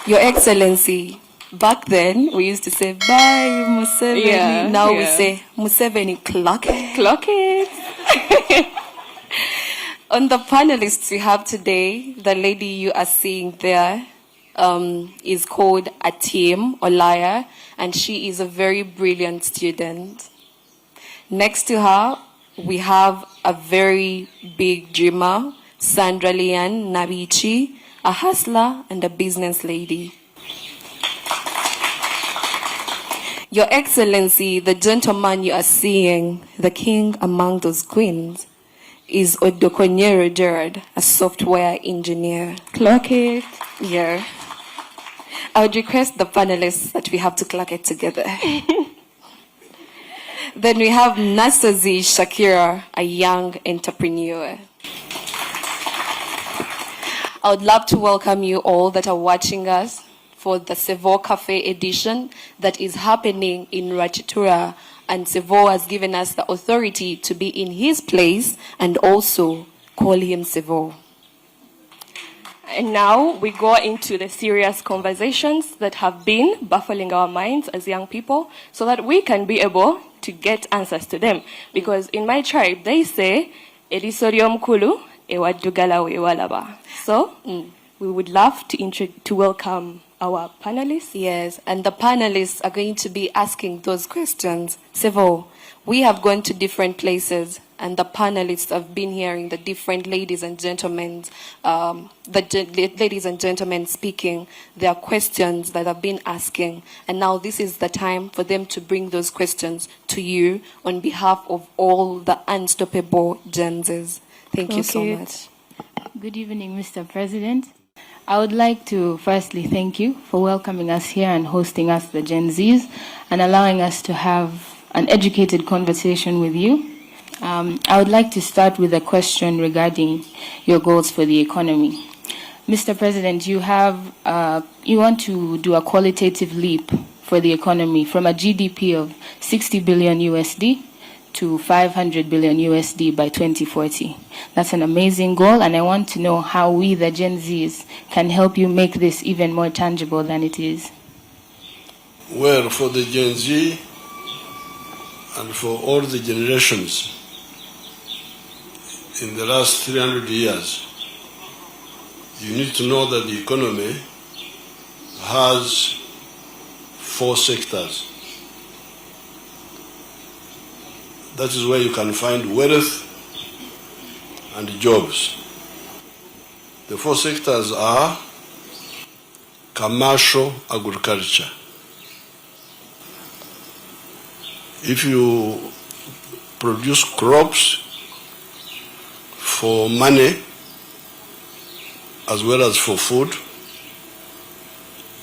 Your Excellency, back then we used to say, bye, Museveni. Yeah, now yeah. we say, Museveni, clock it. Clock it. On the panelists we have today, the lady you are seeing there is called Atim Olaya, and she is a very brilliant student. Next to her, we have a very big dreamer, Sandra Lian Nabichi, a hustler and a business lady. Your Excellency, the gentleman you are seeing, the king among those queens, is Odokonyero Gerard, a software engineer. Clock it. Yeah. I would request the panelists that we have to clock it together. Then we have Nasazi Shakira, a young entrepreneur. I would love to welcome you all that are watching us for the Sevo Cafe edition that is happening in Rachitura, and Sevo has given us the authority to be in his place and also call him Sevo. And now we go into the serious conversations that have been baffling our minds as young people so that we can be able to get answers to them. Because in my tribe, they say, Erisorium Kulu, Ewadugala Ewalaba. So we would love to welcome our panelists. Yes, and the panelists are going to be asking those questions. Sevo, we have gone to different places, and the panelists have been hearing the different ladies and gentlemen, ladies and gentlemen speaking their questions that have been asking. And now this is the time for them to bring those questions to you on behalf of all the unstoppable Gen Zs. Thank you so much. Good evening, Mr. President. I would like to firstly thank you for welcoming us here and hosting us, the Gen Zs, and allowing us to have an educated conversation with you. I would like to start with a question regarding your goals for the economy. Mr. President, you want to do a qualitative leap for the economy from a GDP of 60 billion USD to 500 billion USD by 2040. That's an amazing goal, and I want to know how we, the Gen Zs, can help you make this even more tangible than it is. Well, for the Gen Z and for all the generations in the last 300 years, you need to know that the economy has 4 sectors. That is where you can find wealth and jobs. The 4 sectors are commercial agriculture. If you produce crops for money as well as for food,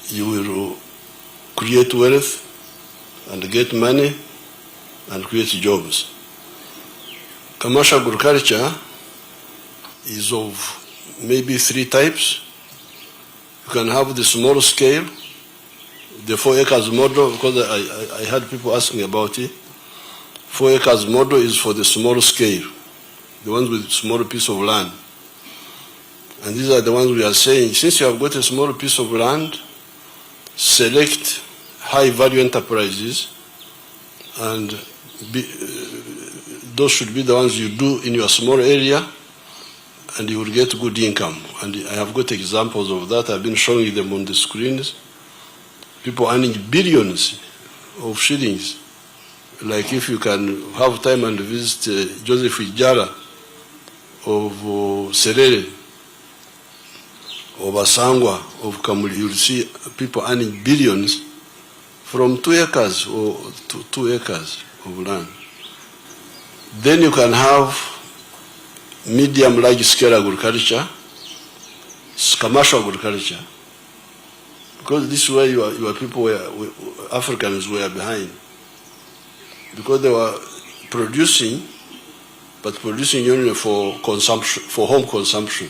you will create wealth and get money and create jobs. Commercial agriculture is of maybe 3 types. You can have the small scale, the 4 acres model, because I had people asking about it. 4 acres model is for the small scale, the ones with small piece of land. And these are the ones we are saying, since you have got a small piece of land, select high value enterprises, and those should be the ones you do in your small area, and you will get good income. And I have got examples of that. I've been showing them on the screens. People earning billions of shillings. Like if you can have time and visit Joseph Ijara of Serere, of Asangwa, of Kamuli, you'll see people earning billions from 2 acres or 2 acres of land. Then you can have medium large scale agriculture, commercial agriculture, because this is where your people were, Africans were behind, because they were producing, but producing only for consumption, for home consumption,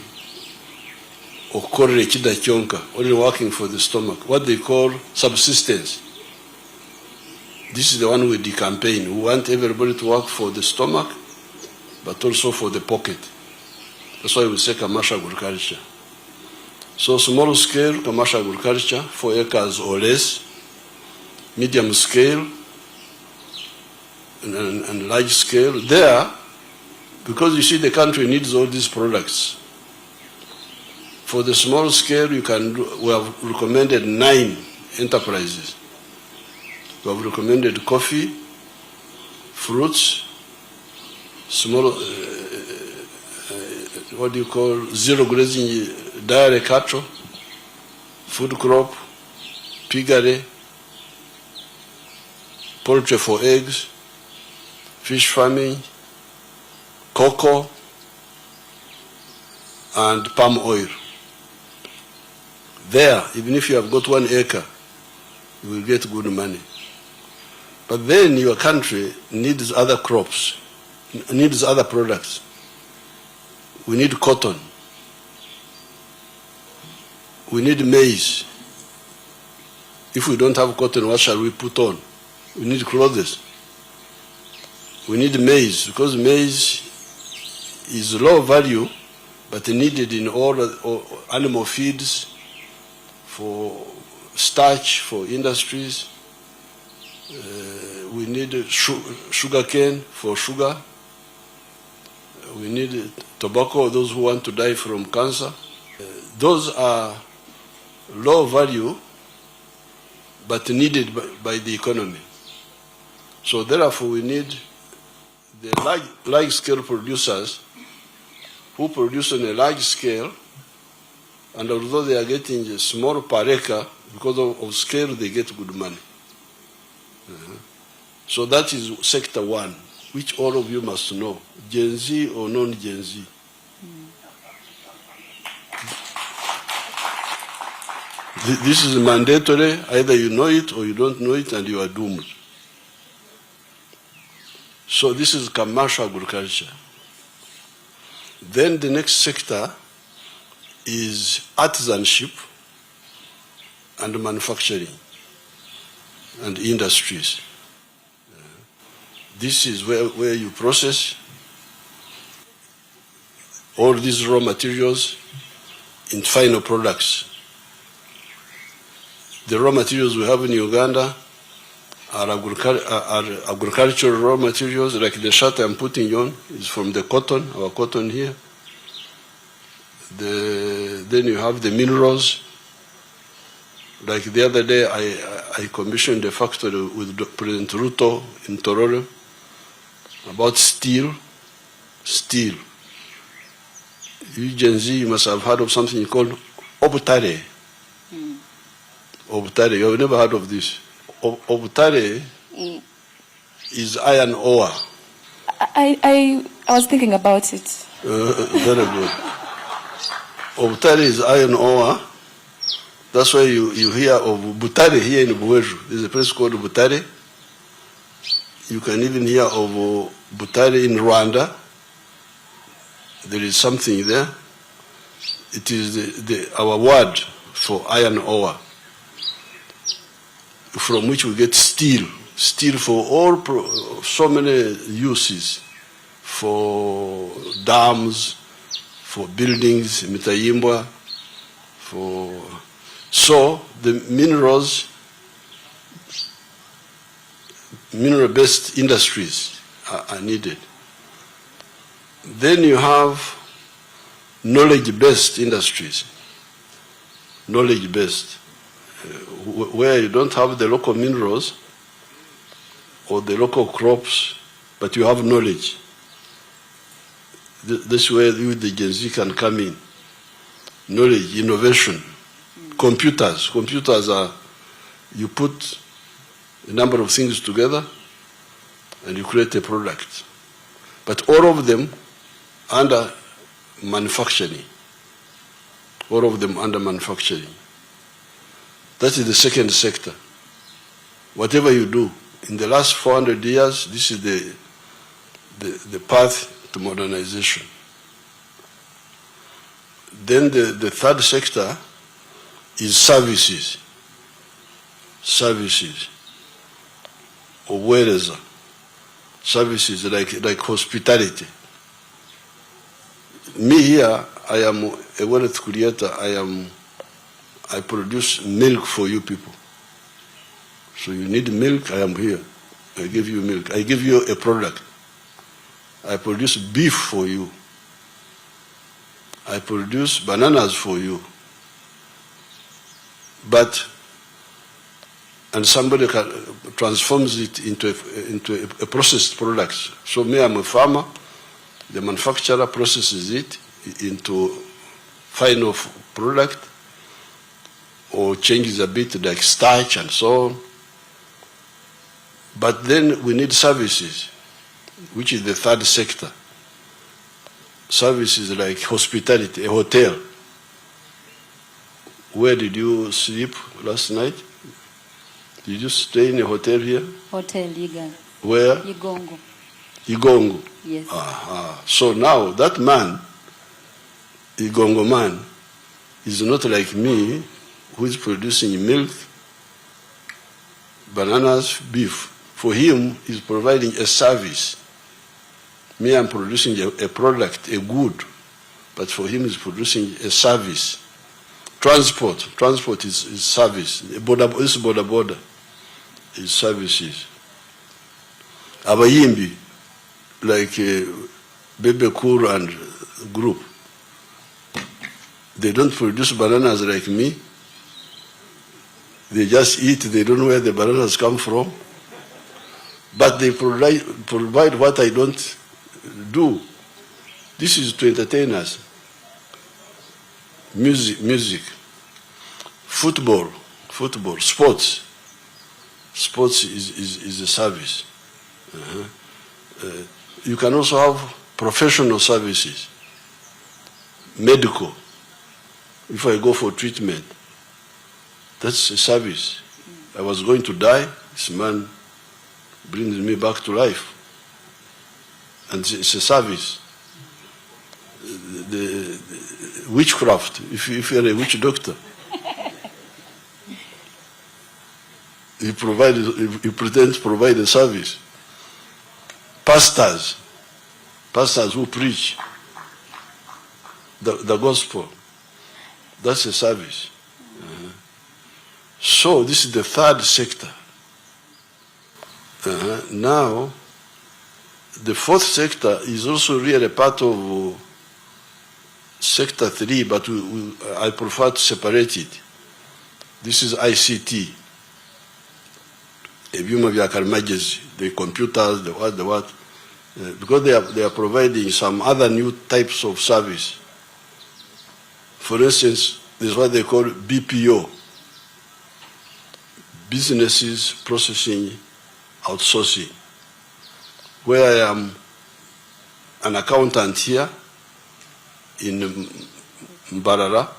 or only working for the stomach, what they call subsistence. This is the one with the campaign. We want everybody to work for the stomach, but also for the pocket. That's why we say commercial agriculture. So small scale commercial agriculture, 4 acres or less, medium scale and large scale. There, because you see the country needs all these products. For the small scale, we have recommended 9 enterprises. We have recommended coffee, fruits, small, what do you call, zero grazing dairy cattle, food crop, piggery, poultry for eggs, fish farming, cocoa, and palm oil. There, even if you have got 1 acre, you will get good money. But then your country needs other crops, needs other products. We need cotton. We need maize. If we don't have cotton, what shall we put on? We need clothes. We need maize, because maize is low value, but needed in all animal feeds, for starch, for industries. We need sugar cane for sugar. We need tobacco, those who want to die from cancer. Those are low value, but needed by the economy. So therefore we need the large scale producers who produce on a large scale, and although they are getting small per acre, because of scale they get good money. So that is sector 1, which all of you must know, Gen Z or non-Gen Z. This is mandatory, either you know it or you don't know it, and you are doomed. So this is commercial agriculture. Then the next sector is artisanship and manufacturing and industries. This is where you process all these raw materials in final products. The raw materials we have in Uganda are agricultural raw materials, like the shirt I'm putting on is from the cotton, our cotton here. Then you have the minerals. Like the other day, I commissioned a factory with President Ruto in Tororo about steel. Steel. You Gen Z, you must have heard of something called obutare. Obutare, you have never heard of this. Obutare is iron ore. I was thinking about it. Very good. Obutare is iron ore. That's why you hear of Butare here in Buweju. There's a place called Butare. You can even hear of Butare in Rwanda. There is something there. It is our word for iron ore, from which we get steel. Steel for so many uses, for dams, for buildings, mitayimbwa, so the mineral-based industries are needed. Then you have knowledge-based industries, knowledge-based, where you don't have the local minerals or the local crops, but you have knowledge. This is where you, the Gen Z, can come in. Knowledge, innovation. Computers. Computers are, you put a number of things together and you create a product. But all of them under manufacturing. All of them under manufacturing. That is the second sector. Whatever you do, in the last 400 years, this is the path to modernization. Then the third sector is services. Services. Or whereas services like hospitality. Me here, I am a wealth creator. I am I produce milk for you people. So you need milk, I am here. I give you milk. I give you a product. I produce beef for you. I produce bananas for you. And somebody transforms it into a processed product. So me, I'm a farmer. The manufacturer processes it into final product, or changes a bit like starch and so on. But then we need services, which is the third sector. Services like hospitality, a hotel. Where did you sleep last night? Did you stay in a hotel here? Hotel Uganda. Where? Igongo. Igongo. Yes. So now that man, Igongo man, is not like me, who is producing milk, bananas, beef. For him, he's providing a service. Me, I'm producing a product, a good, but for him, he's producing a service. Transport is service. Border is services. Abayimbi, like Bebe Kur and group, they don't produce bananas like me. They just eat, they don't know where the bananas come from. But they provide what I don't do. This is to entertain us. Music, football, sports. Sports is a service. You can also have professional services, medical. If I go for treatment, that's a service. I was going to die, this man brings me back to life. And it's a service. The witchcraft, if you're a witch doctor, he pretends to provide a service. Pastors who preach the gospel, that's a service. So this is the third sector. Now, the fourth sector is also really part of sector 3, but I prefer to separate it. This is ICT. The computers, the what, because they are providing some other new types of service. For instance, this is what they call BPO, businesses processing outsourcing, where I am an accountant here in Mbarara,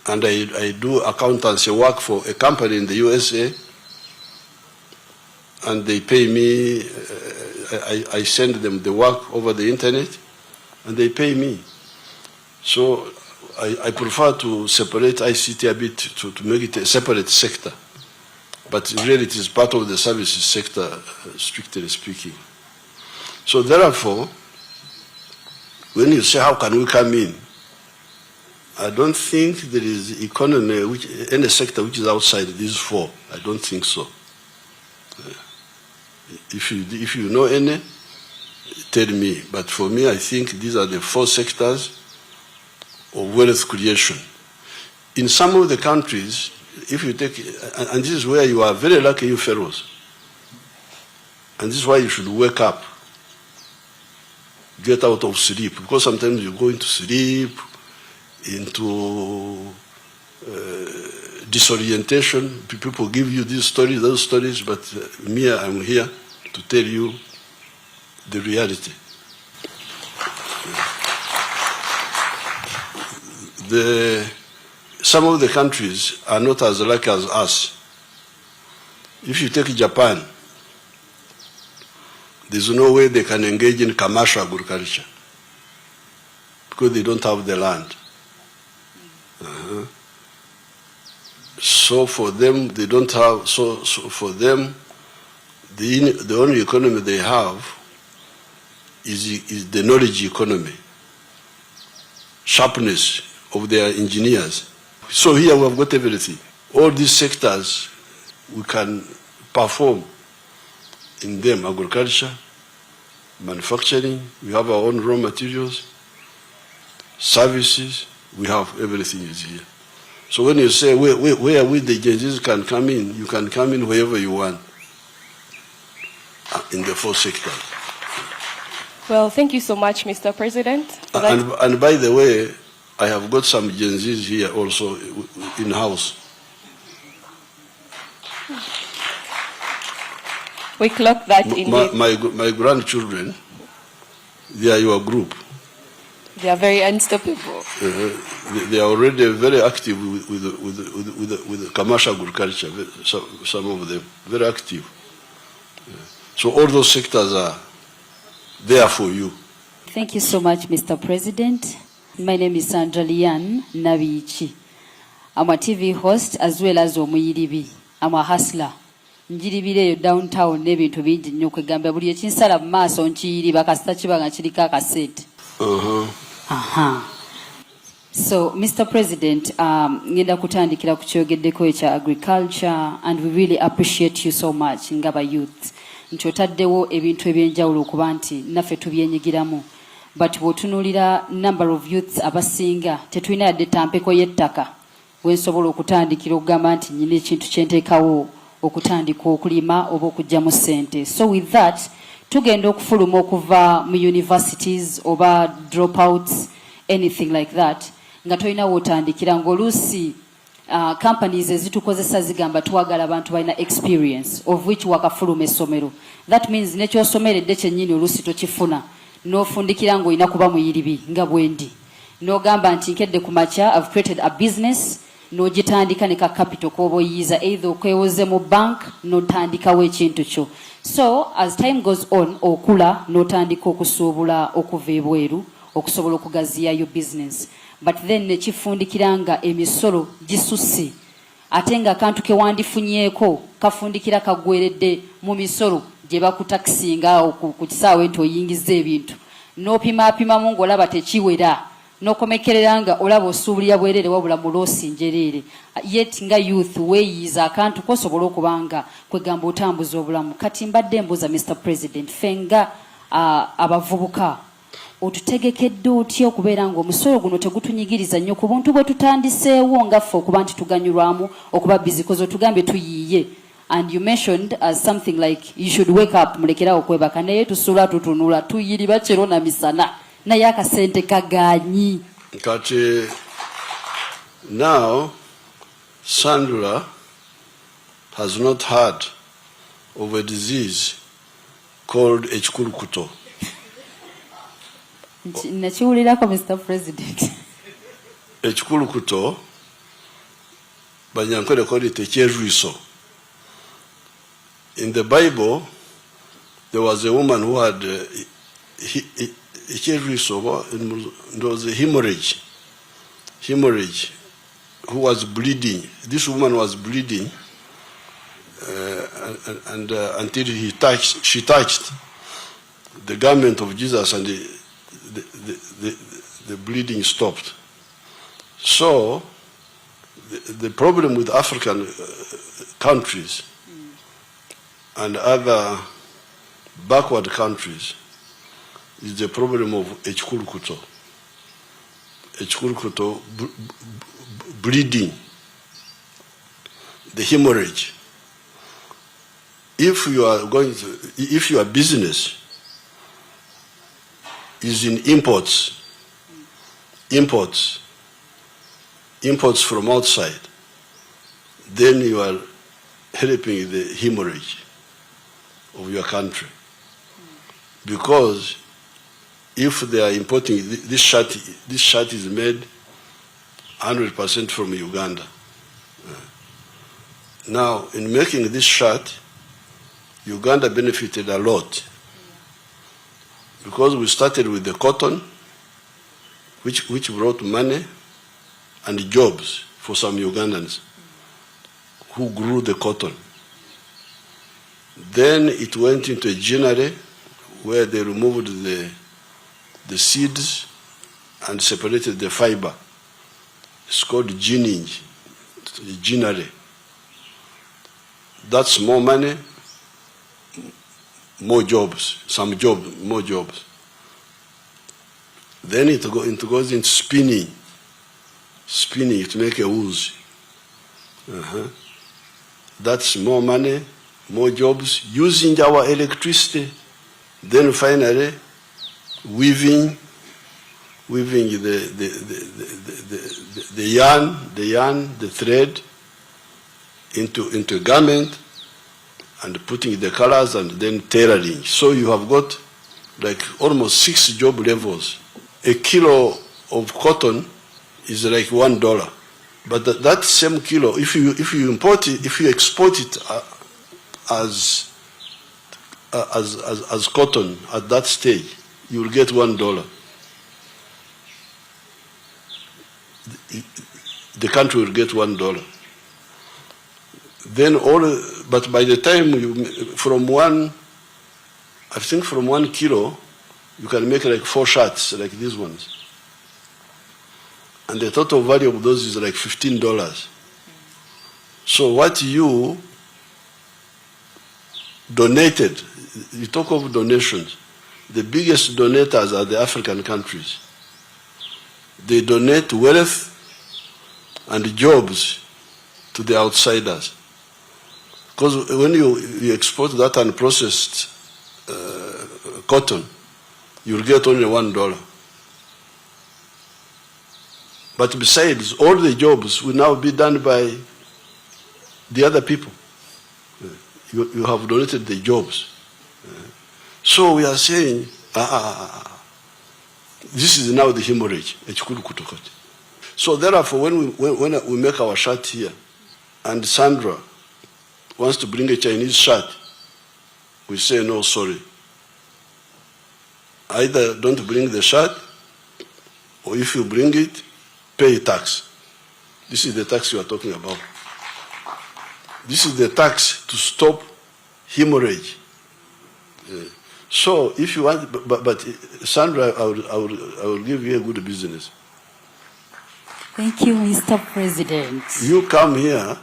and I do accountancy work for a company in the USA, and they pay me, I send them the work over the internet, and they pay me. So I prefer to separate ICT a bit to make it a separate sector. But really it is part of the services sector, strictly speaking. So therefore, when you say how can we come in, I don't think there is economy, any sector which is outside these four. I don't think so. If you know any, tell me. But for me, I think these are the four sectors of wealth creation. In some of the countries, if you take, and this is where you are very lucky, you fellows, and this is why you should wake up, get out of sleep, because sometimes you go into sleep, into disorientation. People give you these stories, those stories, but me, I'm here to tell you the reality. Some of the countries are not as lucky as us. If you take Japan, there's no way they can engage in commercial agriculture because they don't have the land. So for them, they don't have, so for them, the only economy they have is the knowledge economy, sharpness of their engineers. So here we have got everything. All these sectors, we can perform in them: agriculture, manufacturing, we have our own raw materials, services, we have everything is here. So when you say where we the Gen Zs can come in, you can come in wherever you want in the 4 sectors. Well, thank you so much, Mr. President. And by the way, I have got some Gen Zs here also in-house. We clock that indeed. My grandchildren, they are your group. They are very unstoppable. They are already very active with the commercial agriculture, some of them, very active. So all those sectors are there for you. Thank you so much, Mr. President. My name is Sandra Lian Nabichi. I'm a TV host as well as omuyiribi. I'm a hustler. Njiribireyo downtown n'ebintu bingi nnyo kwegamba buli ekinsala mu maaso nkiyiriba kasita kiba nga kiriko akasente. So, Mr. President, ngenda kutandikira ku kyogeddeko ekya agriculture, and we really appreciate you so much ngaba youth. Nti otaddewo ebintu ebyenjawulo okuba nti naffe tubyenyigiramu. But bw'otunuulira number of youths abasinga tetulina yadde tampeko y'ettaka wensobola okutandikira okugamba nti nyina ekintu kyenteekawo okutandika okulima oba okuggyamu ssente. So with that, tugenda okufuluma okuva mu universities oba dropouts, anything like that, nga tolina wootandikira ng'oluusi companies ezitukozesa zigamba twagala abantu balina experience of which wakafuluma essomero. That means nekyosomeredde kyennyini oluusi tokifuna n'ofundikira ng'olina kuba muyiribi nga bwendi n'ogamba nti nkedde ku makya I've created a business n'ogitandika ne ka capital k'oba oyiyiza either okwewoze mu bank n'otandikawo ekintu kyo. So as time goes on okula n'otandika okusuubula okuva ebweru okusobola okugaziyayo business, but then nekifundikira nga emisolo gisusse ate nga akantu ke wandifunyeeko kafundikira kagweredde mu misolo gye bakutakisinga ku kisaawe nti oyingiza ebintu n'opimaapimamu ng'olaba tekiwera n'okomekerera nga olaba osuubulira bwereere wabula mu loosi njereere. Yet nga youth weeyiza akantu kosobola okuba nga kwegamba otambuza obulamu. Kati mbadde mbuuza Mr. President, ffe nga abavubuka otutegekedde otya okubeera ng'omusolo guno tegutunyigiriza nnyo ku buntu bwe tutandiseewo ngaffe okuba nti tuganyulwamu okuba busy kozi otugambe tuyiiye. And you mentioned as something like you should wake up mulekerawo kwebaka naye tusula tutunula tuyiriba kiro na misana naye akasente kaganyi. Kati now Sandra has not heard of a disease called ekikulukuto. Nakiwulirako Mr. President. Ekikulukuto Banyankole called it cherished. In the Bible, there was a woman who had cherished, there was a hemorrhage, who was bleeding. This woman was bleeding, and until she touched the garment of Jesus, and the bleeding stopped. So the problem with African countries and other backward countries is the problem of ekikulukuto. Ekikulukuto, bleeding, the hemorrhage. If your business is in imports from outside, then you are helping the hemorrhage of your country. Because if they are importing this shirt is made 100% from Uganda. Now, in making this shirt, Uganda benefited a lot because we started with the cotton, which brought money and jobs for some Ugandans who grew the cotton. Then it went into a granary where they removed the seeds and separated the fiber. It's called ginning. generally. That's more money, more jobs, more jobs. Then it goes into spinning to make a wools. That's more money, more jobs, using our electricity. Then finally, weaving the yarn, the thread into a garment, and putting the colors, and then tailoring. So you have got like almost 6 job levels. A kilo of cotton is like $1, but that same kilo, if you import it, if you export it as cotton at that stage, you will get $1. The country will get $1. Then but by the time from 1 kilo, you can make like 4 shirts like these ones. And the total value of those is like $15. So what you donated, you talk of donations, the biggest donators are the African countries. They donate wealth and jobs to the outsiders. Because when you export that unprocessed cotton, you'll get only $1. But besides, all the jobs will now be done by the other people. You have donated the jobs. So we are saying, this is now the hemorrhage. So therefore, when we make our shirt here, and Sandra wants to bring a Chinese shirt, we say, no, sorry. Either don't bring the shirt, or if you bring it, pay tax. This is the tax you are talking about. This is the tax to stop hemorrhage. So if you want, but Sandra, I will give you a good business. Thank you, Mr. President. You come here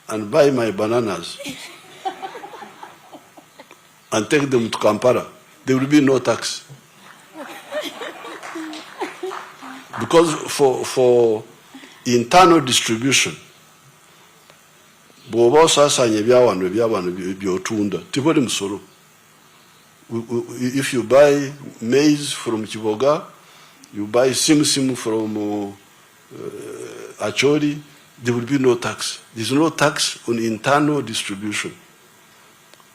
and buy my bananas and take them to Kampala. There will be no tax. Because for internal distribution, if you buy maize from Chiboga, you buy sim from Acholi, there will be no tax. There's no tax on internal distribution.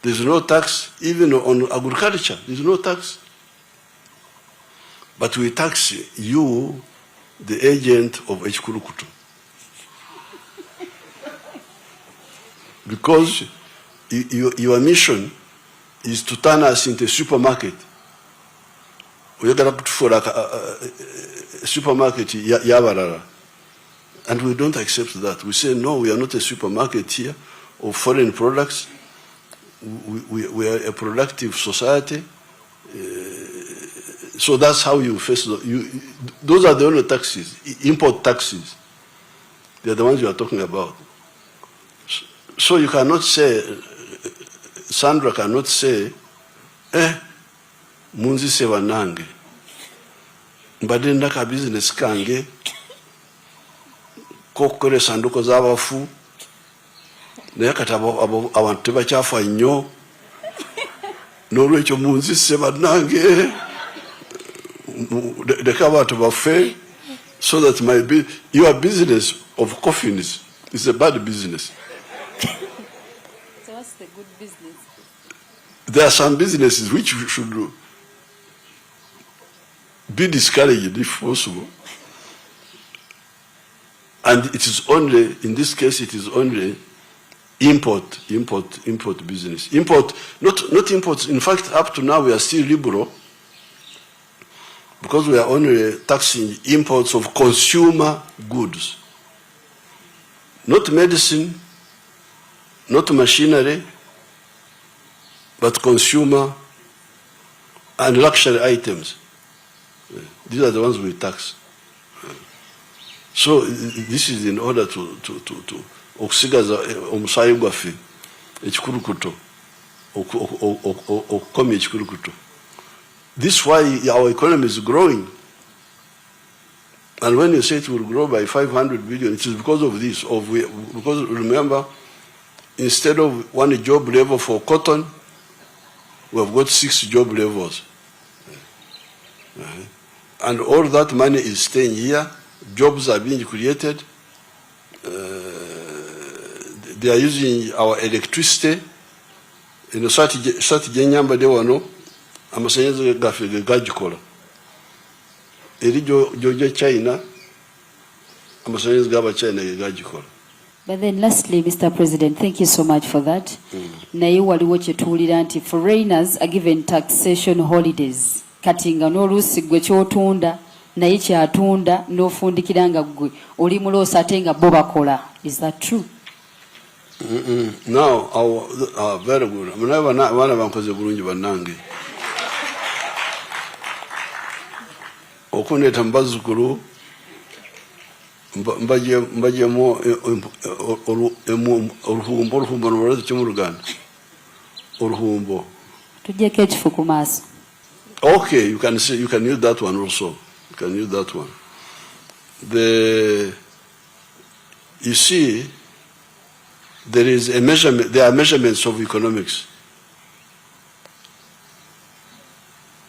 There's no tax even on agriculture. There's no tax. But we tax you, the agent of Echikurukutu. Because your mission is to turn us into a supermarket. We are going to put for a supermarket, Yabarara. And we don't accept that. We say, no, we are not a supermarket here of foreign products. We are a productive society. So that's how you face those are the only taxes, import taxes. They are the ones you are talking about. So you cannot say, Sandra cannot say, munzi sewa nange. Mbade ndaka business kange, kokore sanduko z'abafu, naye kati abantu tebakyafa nnyo, n'olwekyo munzi sewa nange, leka abantu bafe, so that your business of coffins is a bad business. So what's the good business? There are some businesses which should be discouraged if possible. And it is only, in this case, it is only import business. Import, not imports. In fact, up to now we are still liberal because we are only taxing imports of consumer goods. Not medicine, not machinery, but consumer and luxury items. These are the ones we tax. So this is in order to okusigaza omusaayi gwaffe ekikurukuto okukomya ekikurukuto. This is why our economy is growing. And when you say it will grow by 500 billion, it is because of this. Because remember, instead of one job level for cotton, we have got 6 job levels. And all that money is staying here. Jobs are being created. They are using our electricity. You know, sati jenyamba de wano, amasanyalaze gaffe gagikola. Eri Georgia China, amasanyalaze gaba China gagikola. But then lastly, Mr. President, thank you so much for that. Naye waliwo kyetuwulira nti foreigners are given taxation holidays. Kati nga n'oluusi gwe ky'otunda naye kyatunda n'ofundikira nga gwe oli muloosa ate nga bo bakola. Is that true? Now, very good. Abaana bankoze bulungi bannange. Okundeeta mu bazzukulu mbajjemu oluhumbo nolwezi ki mu Luganda? Oluhumbo. Tujjeko ekifu ku maaso. Okay, you can use that one also. You can use that one. You see, there are measurements of economics.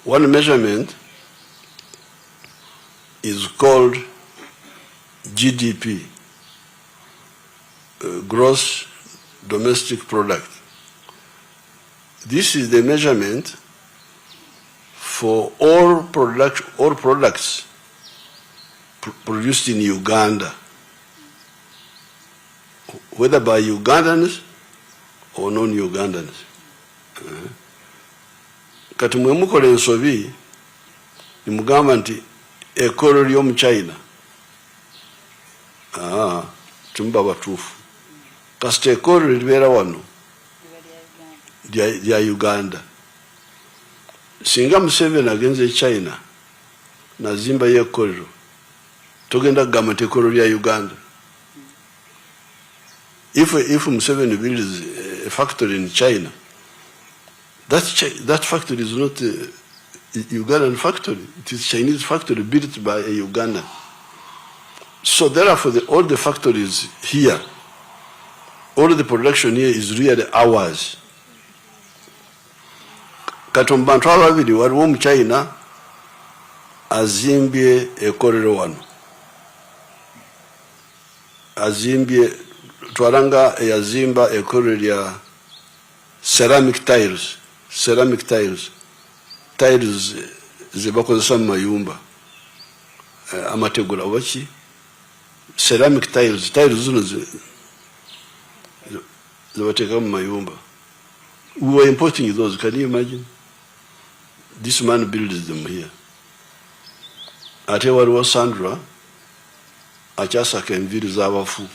One measurement is called GDP, gross domestic product. This is the measurement for all products produced in Uganda, whether by Ugandans or non-Ugandans. Kati mwe mukola ensobi nimugamba nti ekkolo ly'omu China tumuba batuufu kasita ekkolo libeera wano lya Uganda. Singa Museveni agenze China nazimba y'ekkolero togenda kugamba nti ekkolo lya Uganda. If Museveni builds a factory in China, that factory is not a Ugandan factory. It is a Chinese factory built by a Ugandan. So therefore, all the factories here, all the production here is really ours. Kati mu bantu ababiri waliwo mu China azimbye ekkolero wano. Azimbye twaranga yazimba ekkolero lya ceramic tiles ze bakozesa mu mayumba, amategula waki ceramic tiles zino ze bateeka mu mayumba. We were importing those. Can you imagine? This man builds them here. Ate waliwo Sandra akyasaka enviiri z'abafu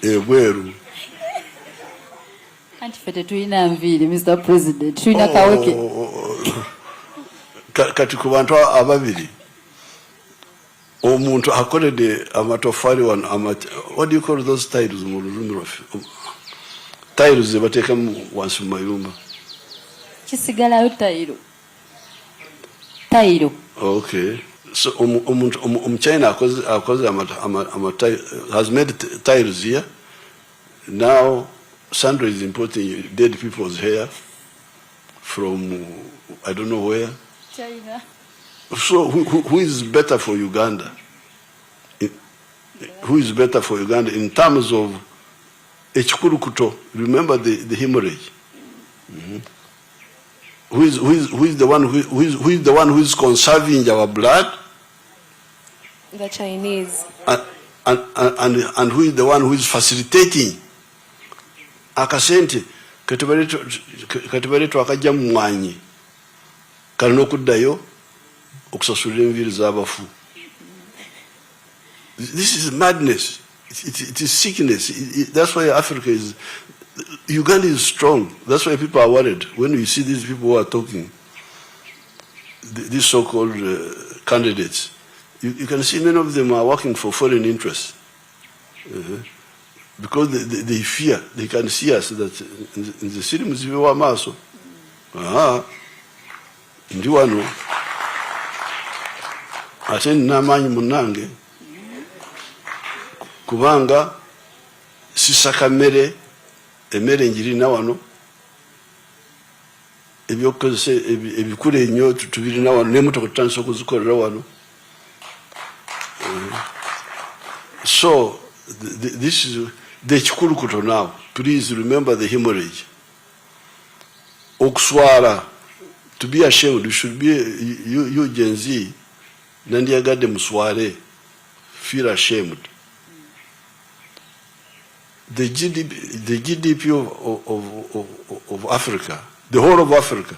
ebweru. Anti ffe tetulina nviiri, Mr. President, tulina kaweke. Kati ku bantu ababiri omuntu akoledde amatoffaali wano, what do you call those tiles mu lulimi lwaffe? Tiles ze bateeka wansi mu mayumba. Kisigalayo tayiro. Okay. So China has made tiles here. Now Sandra is importing dead people's hair from I don't know where. China. So who is better for Uganda? Who is better for Uganda in terms of ekikurukuto? Remember the hemorrhage. Who is the one who is conserving our blood? The Chinese. And who is the one who is facilitating akasente katubale twakajja mu mwanyi kalina okuddayo okusasulira enviiri z'abafu. This is madness. It is sickness. That's why Africa is... Uganda is strong. That's why people are worried when you see these people who are talking, these so-called candidates, you can see many of them are working for foreign interests. Because they fear, they can see us that in the city Museveni wa maso. Ndi wano. Ate n'amaanyi munange. Kubanga sisaka mmere, emmere njirina wano. Ebyokozesa ebikulu ennyo tubirina wano n'emmotoka tutandise okuzikolera wano. So this is the chikulukuto now. Please remember the hemorrhage. Okuswala, to be ashamed, you should be, you Gen Z, nandiyagadde muswale, feel ashamed. The GDP of Africa, the whole of Africa,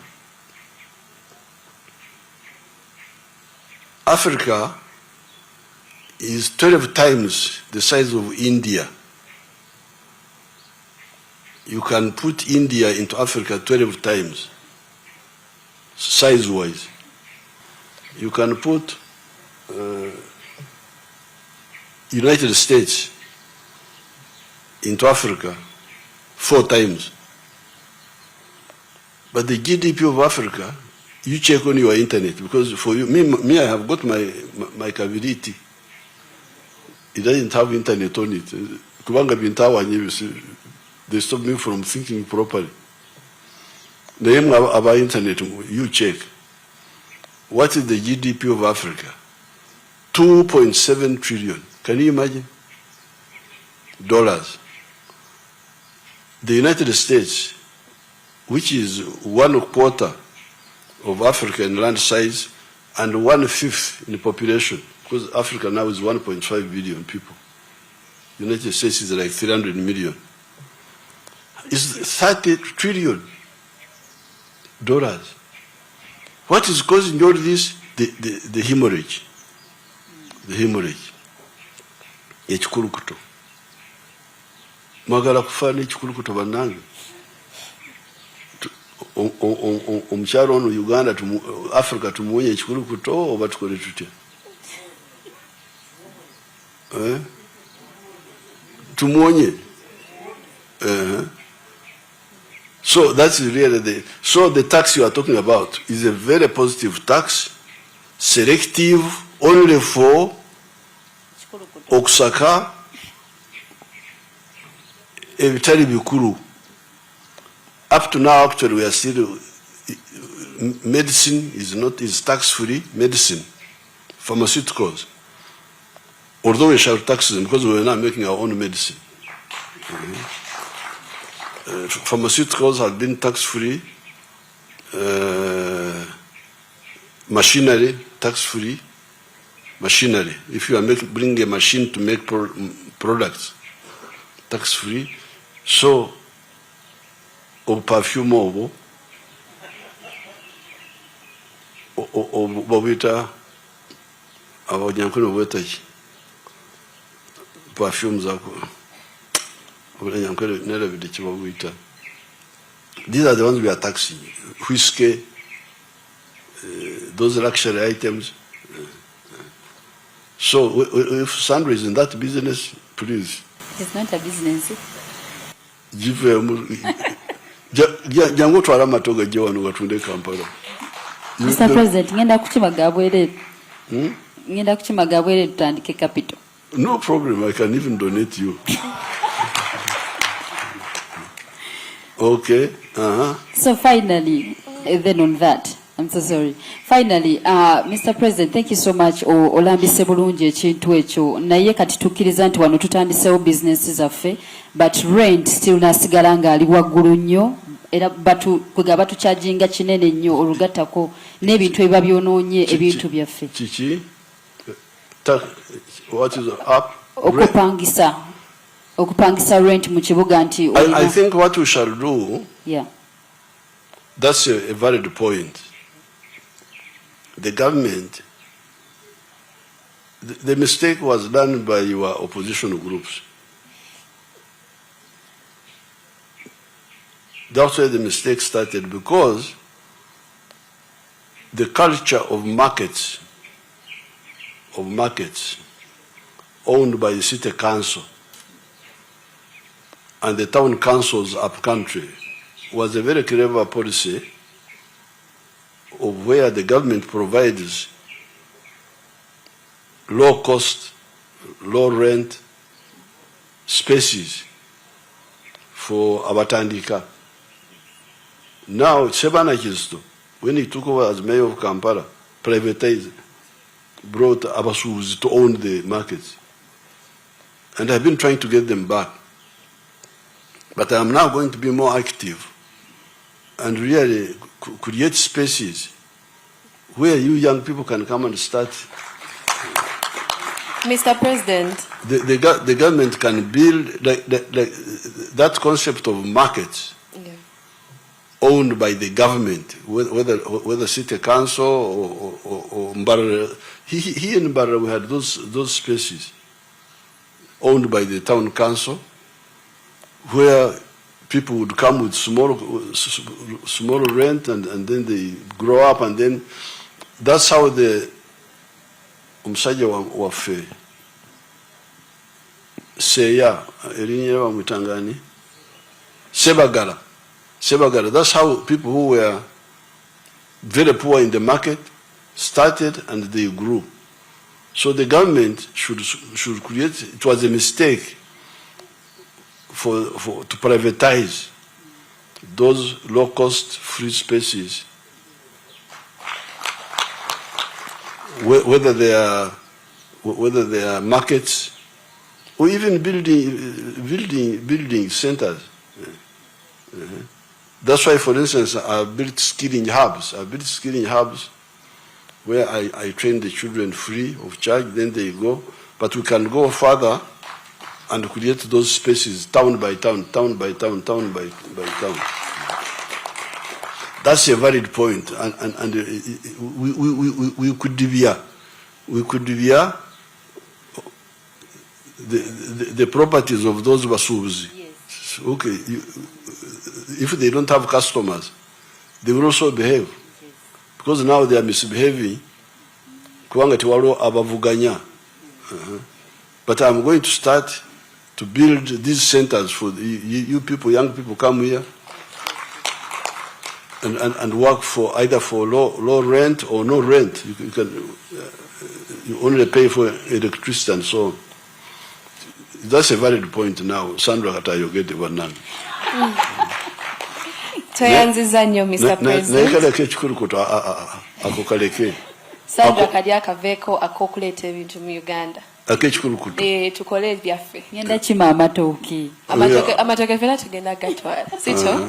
Africa is 12 times the size of India. You can put India into Africa 12 times, size-wise. You can put United States into Africa 4 times. But the GDP of Africa, you check on your internet, because for you, me I have got my Kaviriti. It doesn't have internet on it. Kubanga bintawa, they stop me from thinking properly. The name about internet, you check. What is the GDP of Africa? 2.7 trillion. Can you imagine? Dollars. The United States, which is 1/4 of African land size and 1/5 in the population, because Africa now is 1.5 billion people. The United States is like 300 million. It's $30 trillion. What is causing all this? The hemorrhage. The hemorrhage. Ekikulukuto. Mwagala kufa n'ekikulukuto bannange. Omukyalo ono Uganda, Africa tumuwonye ekikulukuto oba tukole tutya? Tumuwonye. So that's really the tax you are talking about is a very positive tax, selective, only for okusaka ebitali bikulu. Up to now, actually, we are still, medicine is tax-free, medicine, pharmaceuticals. Although we shall tax them because we are not making our own medicine. Pharmaceuticals have been tax-free, machinery, tax-free, machinery. If you are bringing a machine to make products, tax-free. So, of perfume obo, bobita, abanyankole bobita ki, perfumes ako. These are the ones we are taxing. Whiskey, those luxury items. So if Sandra is in that business, please. It's not a business. Jango twala matoga je wano gatunde Kampala. Mr. President, ngenda kukimaga bwere. Ngenda kukimaga bwere tutandike capital. No problem, I can even donate you. Okay. So finally, then on that, I'm so sorry. Finally, Mr. President, thank you so much. Olambise bulungi ekintu ekyo. Naye kati tukkiriza nti wano tutandisewo businesses zaffe, but rent still nasigala nga ali waggulu nnyo. Era kwega batucharginga kinene nnyo olugattako n'ebintu ebiba byonoonye ebintu byaffe. Kiki? What is up? Okupangisa rent mu kibuga nti I think what we shall do, yeah, that's a valid point. The government, the mistake was done by your opposition groups. That's where the mistake started, because the culture of markets of markets owned by the city council and the town councils up country was a very clever policy of where the government provides low cost, low rent spaces for abatandika. Now, Sebana Kisto, when he took over as mayor of Kampala, privatized, brought Abasuzi to own the markets. And I've been trying to get them back. But I'm now going to be more active and really create spaces where you young people can come and start. Mr. President. The government can build that concept of markets owned by the government, whether city council or Mbarara. Here in Mbarara we had those spaces owned by the town council, where people would come with small rent and then they grow up, and then that's how the omusajja waffe Seya erinnya bamutangani Sebagala, that's how people who were very poor in the market started and they grew. So the government should create, it was a mistake to privatize those low-cost free spaces, whether they are markets or even building centers. That's why, for instance, I built skilling hubs. Where I train the children free of charge, then they go. But we can go further and create those spaces town by town. That's a valid point, and we could deviate the properties of those basubuzi. Yes. Okay, if they don't have customers, they will also behave, because now they are misbehaving. But I'm going to start to build these centers for you people, young people, come here and work for either for low rent or no rent. You only pay for electricity and so on. That's a valid point now. Sandra Katayogete Banan. Toyanziza nnyo, Mr. President. Nakaleke ekikulu kuto akokaleke. Sandra kali akaveeko akokuleeta ebintu mu Uganda. Akekikulu kuto. Tukole ebyaffe. Ngenda kima amatooke. Amatooke fena tugenda gatwala. Sikyo?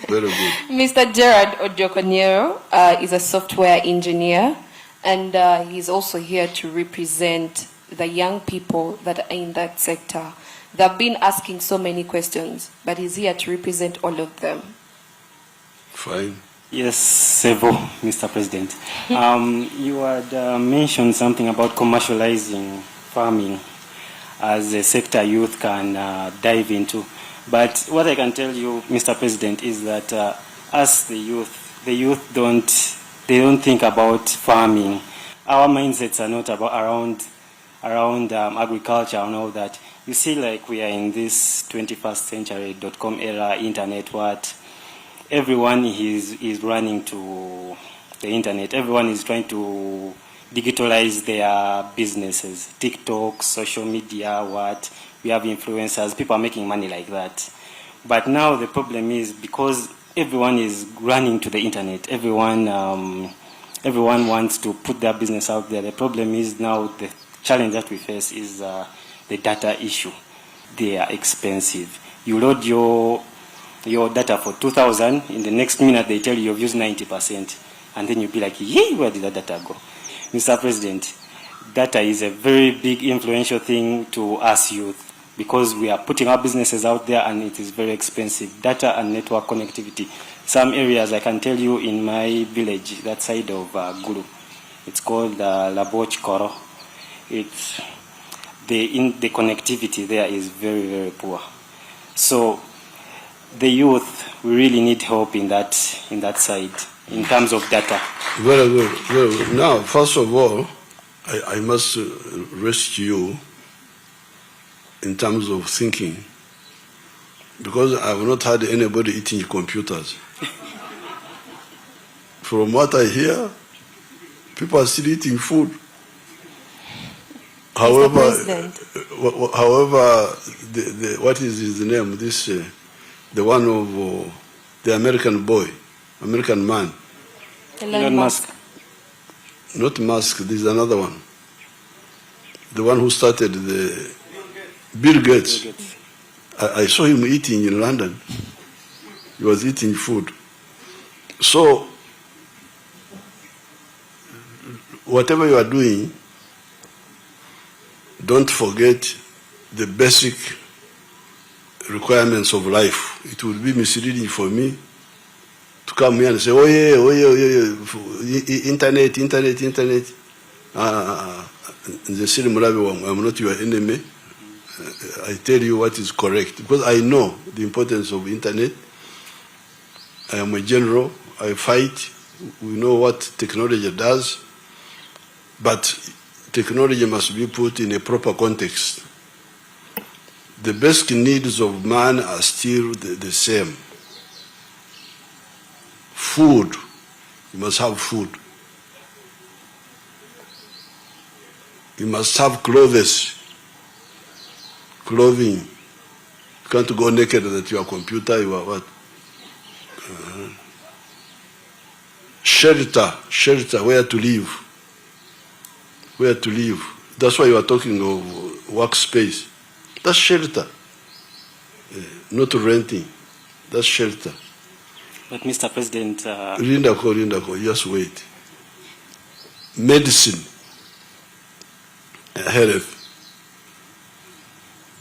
Very good. Mr. Gerard Ojokoniero is a software engineer, and he's also here to represent the young people that are in that sector. They've been asking so many questions, but he's here to represent all of them. Fine. Yes, several, Mr. President. You had mentioned something about commercializing farming as a sector youth can dive into. But what I can tell you, Mr. President, is that as the youth don't think about farming. Our mindsets are not around agriculture and all that. You see, like we are in this 21st century .com era, internet, what everyone is running to the internet. Everyone is trying to digitalize their businesses. TikTok, social media, what we have influencers. People are making money like that. But now the problem is because everyone is running to the internet. Everyone wants to put their business out there. The problem is now the challenge that we face is the data issue. They are expensive. You load your data for 2,000, in the next minute they tell you you've used 90%, and then you'll be like, yay, where did that data go? Mr. President, data is a very big influential thing to us youth because we are putting our businesses out there and it is very expensive. Data and network connectivity. Some areas, I can tell you in my village, that side of Gulu, it's called Laboch Koro. It's the connectivity there is very, very poor. So the youth, we really need help in that side in terms of data. Very good. Very good. Now, first of all, I must rescue you in terms of thinking, because I have not had anybody eating computers. From what I hear, people are still eating food. However, what is his name? This the one of the American boy, American man. Elon Musk. Not Musk. There's another one. The one who started the Bill Gates. I saw him eating in London. He was eating food. So, whatever you are doing, don't forget the basic requirements of life. It would be misleading for me to come here and say, oh yeah, internet. The Siri Murabi, I'm not your enemy. I tell you what is correct, because I know the importance of internet. I am a general. I fight. We know what technology does, but technology must be put in a proper context. The basic needs of man are still the same. Food, you must have food. You must have clothes. Clothing. You can't go naked at your computer, you are what? Shelter, where to live. Where to live. That's why you are talking of workspace. That's shelter. Not renting. That's shelter. But Mr. President... Rindako, just wait. Medicine. Health.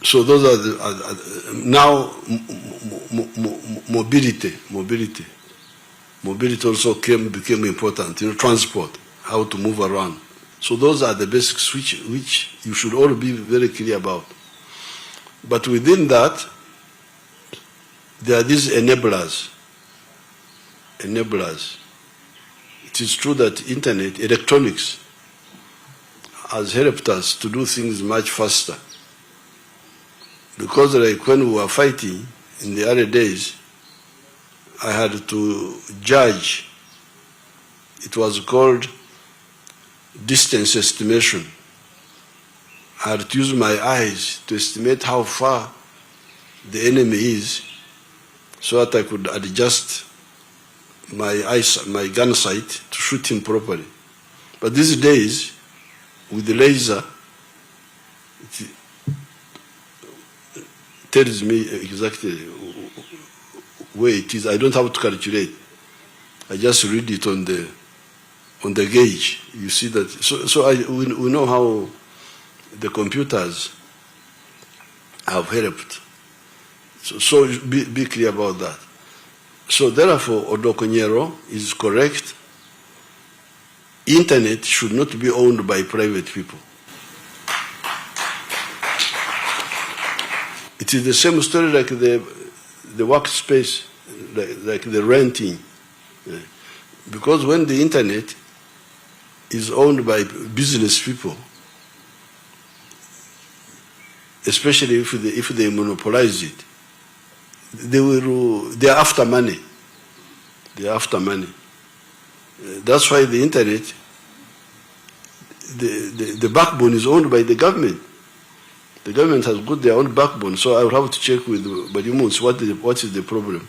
So those are the, now mobility. Mobility also became important. Transport, how to move around. So those are the basics which you should all be very clear about. But within that, there are these enablers. It is true that internet, electronics, has helped us to do things much faster. Because like when we were fighting in the early days, I had to judge. It was called distance estimation. I had to use my eyes to estimate how far the enemy is, so that I could adjust my gun sight to shoot him properly. But these days, with the laser, it tells me exactly where it is. I don't have to calculate. I just read it on the gauge. You see that. So we know how the computers have helped. So be clear about that. So therefore, Odokonyero is correct. Internet should not be owned by private people. It is the same story like the workspace, like the renting. Because when the internet is owned by business people, especially if they monopolize it, they are after money. They are after money. That's why the internet, the backbone is owned by the government. The government has got their own backbone, so I will have to check with Badimuns what is the problem.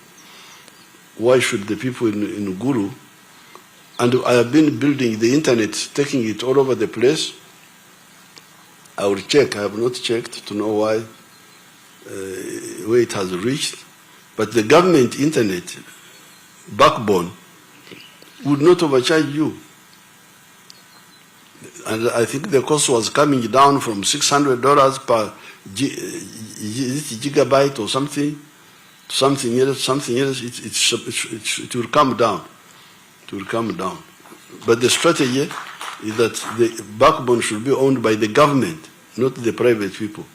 Why should the people in Gulu, and I have been building the internet, taking it all over the place. I will check. I have not checked to know why, where it has reached. But the government internet backbone would not overcharge you. And I think the cost was coming down from $600 per gigabyte or something to something else. It will come down. It will come down. But the strategy is that the backbone should be owned by the government, not the private people.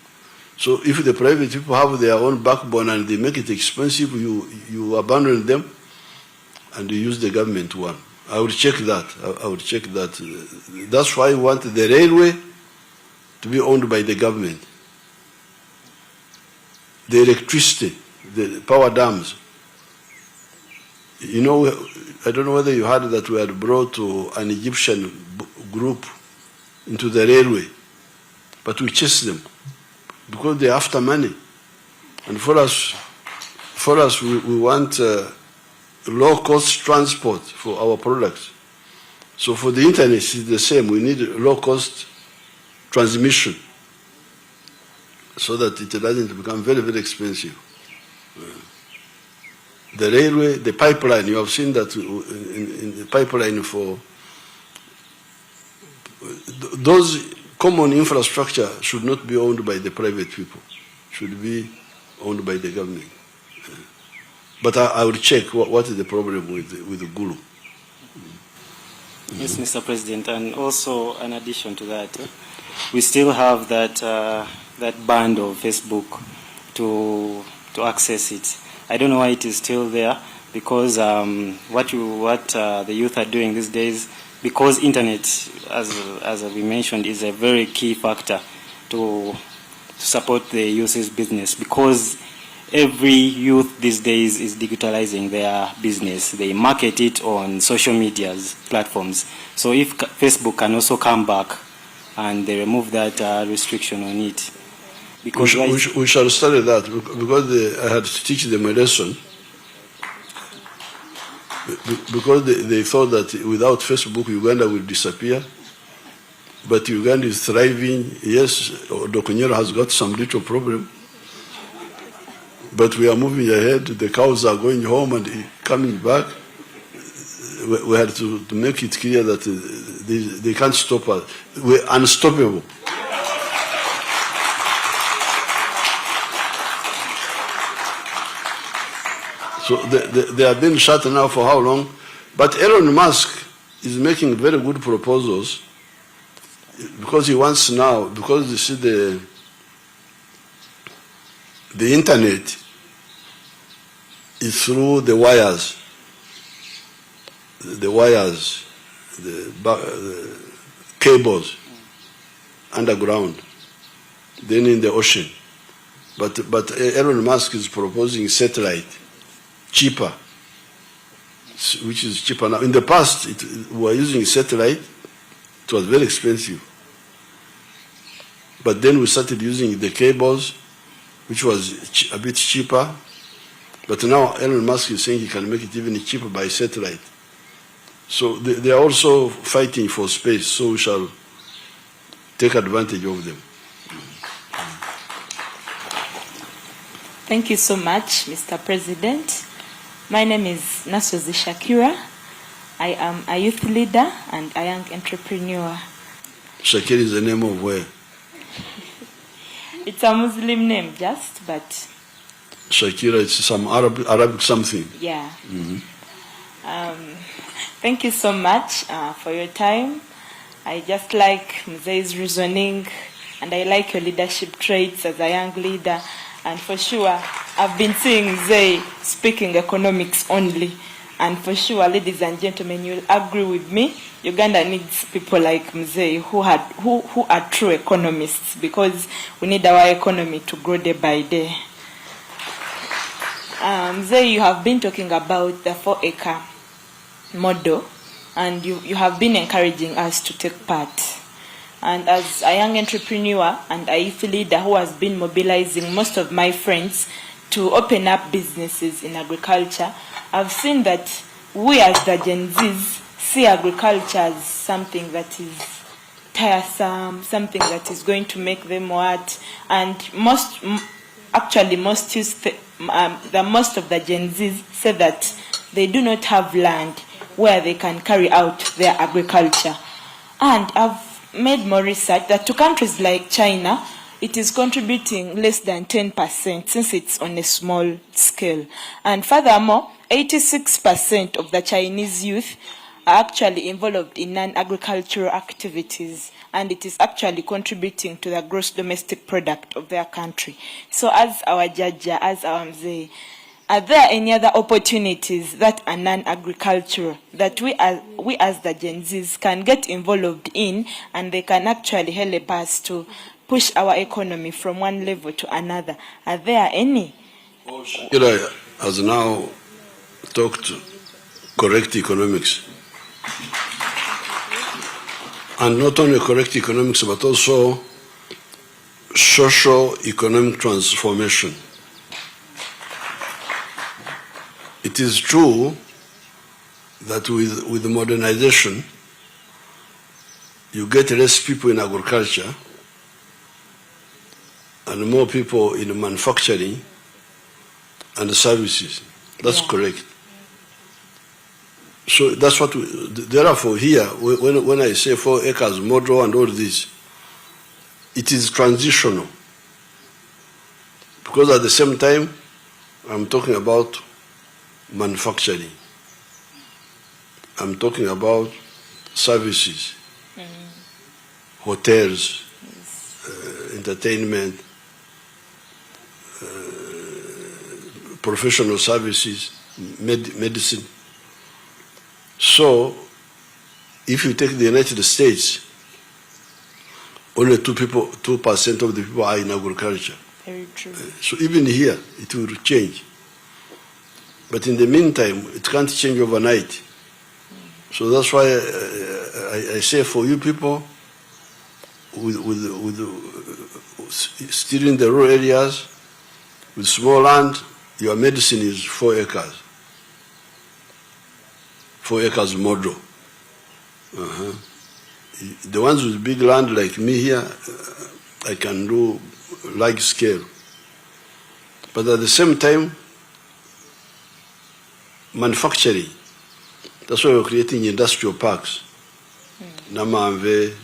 So if the private people have their own backbone and they make it expensive, you abandon them and you use the government one. I will check that. I will check that. That's why I want the railway to be owned by the government. The electricity, the power dams. You know, I don't know whether you heard that we had brought an Egyptian group into the railway, but we chased them because they're after money. And for us, we want low-cost transport for our products. So for the internet, it's the same. We need low-cost transmission so that it doesn't become very, very expensive. The railway, the pipeline, you have seen that in the pipeline for those common infrastructure should not be owned by the private people, should be owned by the government. But I will check what is the problem with the Gulu. Yes, Mr. President, and also in addition to that, we still have that band of Facebook to access it. I don't know why it is still there, because what the youth are doing these days, because internet, as we mentioned, is a very key factor to support the youth's business, because every youth these days is digitalizing their business. They market it on social media platforms. So if Facebook can also come back and they remove that restriction on it. Because we shall study that, because I had to teach them a lesson. Because they thought that without Facebook, Uganda will disappear. But Uganda is thriving. Yes, Dokunyero has got some little problem. But we are moving ahead. The cows are going home and coming back. We had to make it clear that they can't stop us. We're unstoppable. So they have been shut now for how long? But Elon Musk is making very good proposals, because he wants now, because you see the internet is through the wires, the cables underground, then in the ocean. But Elon Musk is proposing satellite, cheaper, which is cheaper now. In the past, we were using satellite. It was very expensive. But then we started using the cables, which was a bit cheaper. But now Elon Musk is saying he can make it even cheaper by satellite. So they are also fighting for space, so we shall take advantage of them. Thank you so much, Mr. President. My name is Nasozi Shakira. I am a youth leader and a young entrepreneur. Shakira is the name of where? It's a Muslim name, just, but... Shakira, it's some Arabic something. Yeah. Mm-hmm. Thank you so much for your time. I just like Mzee's reasoning, and I like your leadership traits as a young leader. And for sure, I've been seeing Mzee speaking economics only. And for sure, ladies and gentlemen, you'll agree with me. Uganda needs people like Mzee who are true economists, because we need our economy to grow day by day. Mzee, you have been talking about the 4-acre model, and you have been encouraging us to take part. And as a young entrepreneur and a youth leader who has been mobilizing most of my friends to open up businesses in agriculture, I've seen that we as the Gen Zs see agriculture as something that is tiresome, something that is going to make them what, and most of the Gen Zs say that they do not have land where they can carry out their agriculture. And I've made more research that to countries like China, it is contributing less than 10% since it's on a small scale. And furthermore, 86% of the Chinese youth are actually involved in non-agricultural activities, and it is actually contributing to the gross domestic product of their country. So as our Jaja, as our Mzee, are there any other opportunities that are non-agricultural that we as the Gen Zs can get involved in, and they can actually help us to push our economy from one level to another? Are there any? Shakira has now talked correct economics. And not only correct economics, but also socio-economic transformation. It is true that with modernization, you get less people in agriculture and more people in manufacturing and services. That's correct. So that's what therefore here, when I say 4 acres model and all this, it is transitional. Because at the same time, I'm talking about manufacturing. I'm talking about services, hotels, entertainment, professional services, medicine. So, if you take the United States, only 2% of the people are in agriculture. Very true. So even here, it will change. But in the meantime, it can't change overnight. So that's why I say for you people, still in the rural areas, with small land, your medicine is 4 acres. 4 acres model. The ones with big land like me here, I can do large scale. But at the same time, manufacturing. That's why we're creating industrial parks. Namamve,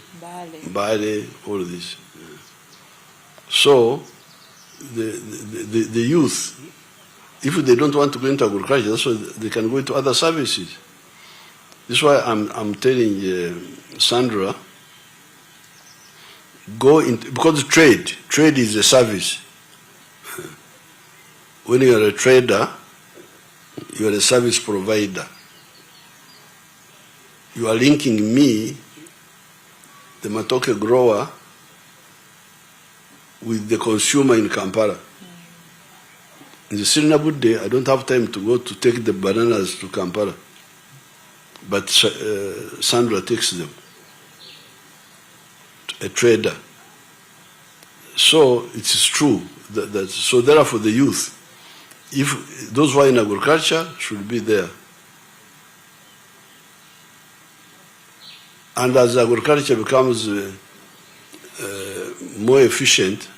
Bale, all of this. So, the youth, if they don't want to go into agriculture, that's why they can go into other services. This is why I'm telling Sandra, go into, because trade is a service. When you are a trader, you are a service provider. You are linking me, the matoke grower, with the consumer in Kampala. In the Sirinabu day, I don't have time to go to take the bananas to Kampala. But Sandra takes them, a trader. So it is true that so therefore the youth, if those who are in agriculture should be there. And as agriculture becomes more efficient,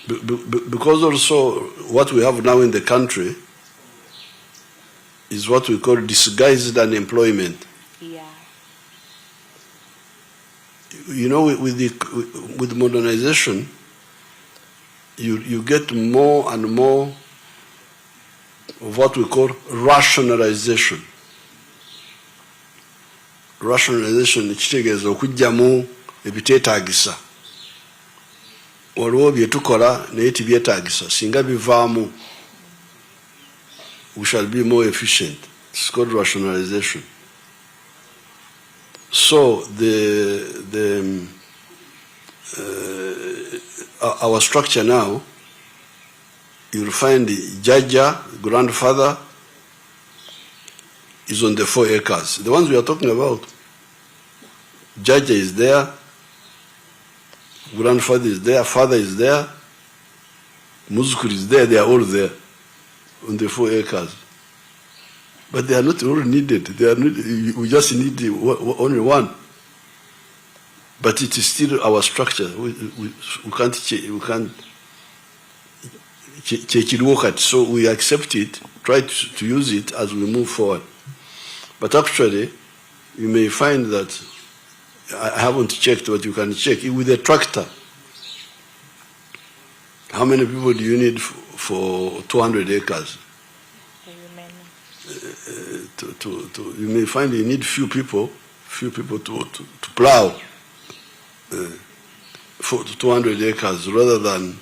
because also what we have now in the country is what we call disguised unemployment. Yeah. You know, with modernization, you get more and more of what we call rationalization. Rationalization kitegeeza okujjamu ebiteetaagisa. Waliwo bye tukola naye tibyetaagisa. Singa bivaamu, we shall be more efficient. It's called rationalization. So our structure now, you'll find the Jaja, grandfather, is on the 4 acres. The ones we are talking about, Jaja is there, grandfather is there, father is there, Muzukuru is there, they are all there on the 4 acres. But they are not all needed. They are not, we just need only one. But it is still our structure. We can't change it. So we accept it, try to use it as we move forward. But actually, you may find that, I haven't checked, but you can check, with a tractor, how many people do you need for 200 acres? You may find you need few people to plow for 200 acres rather than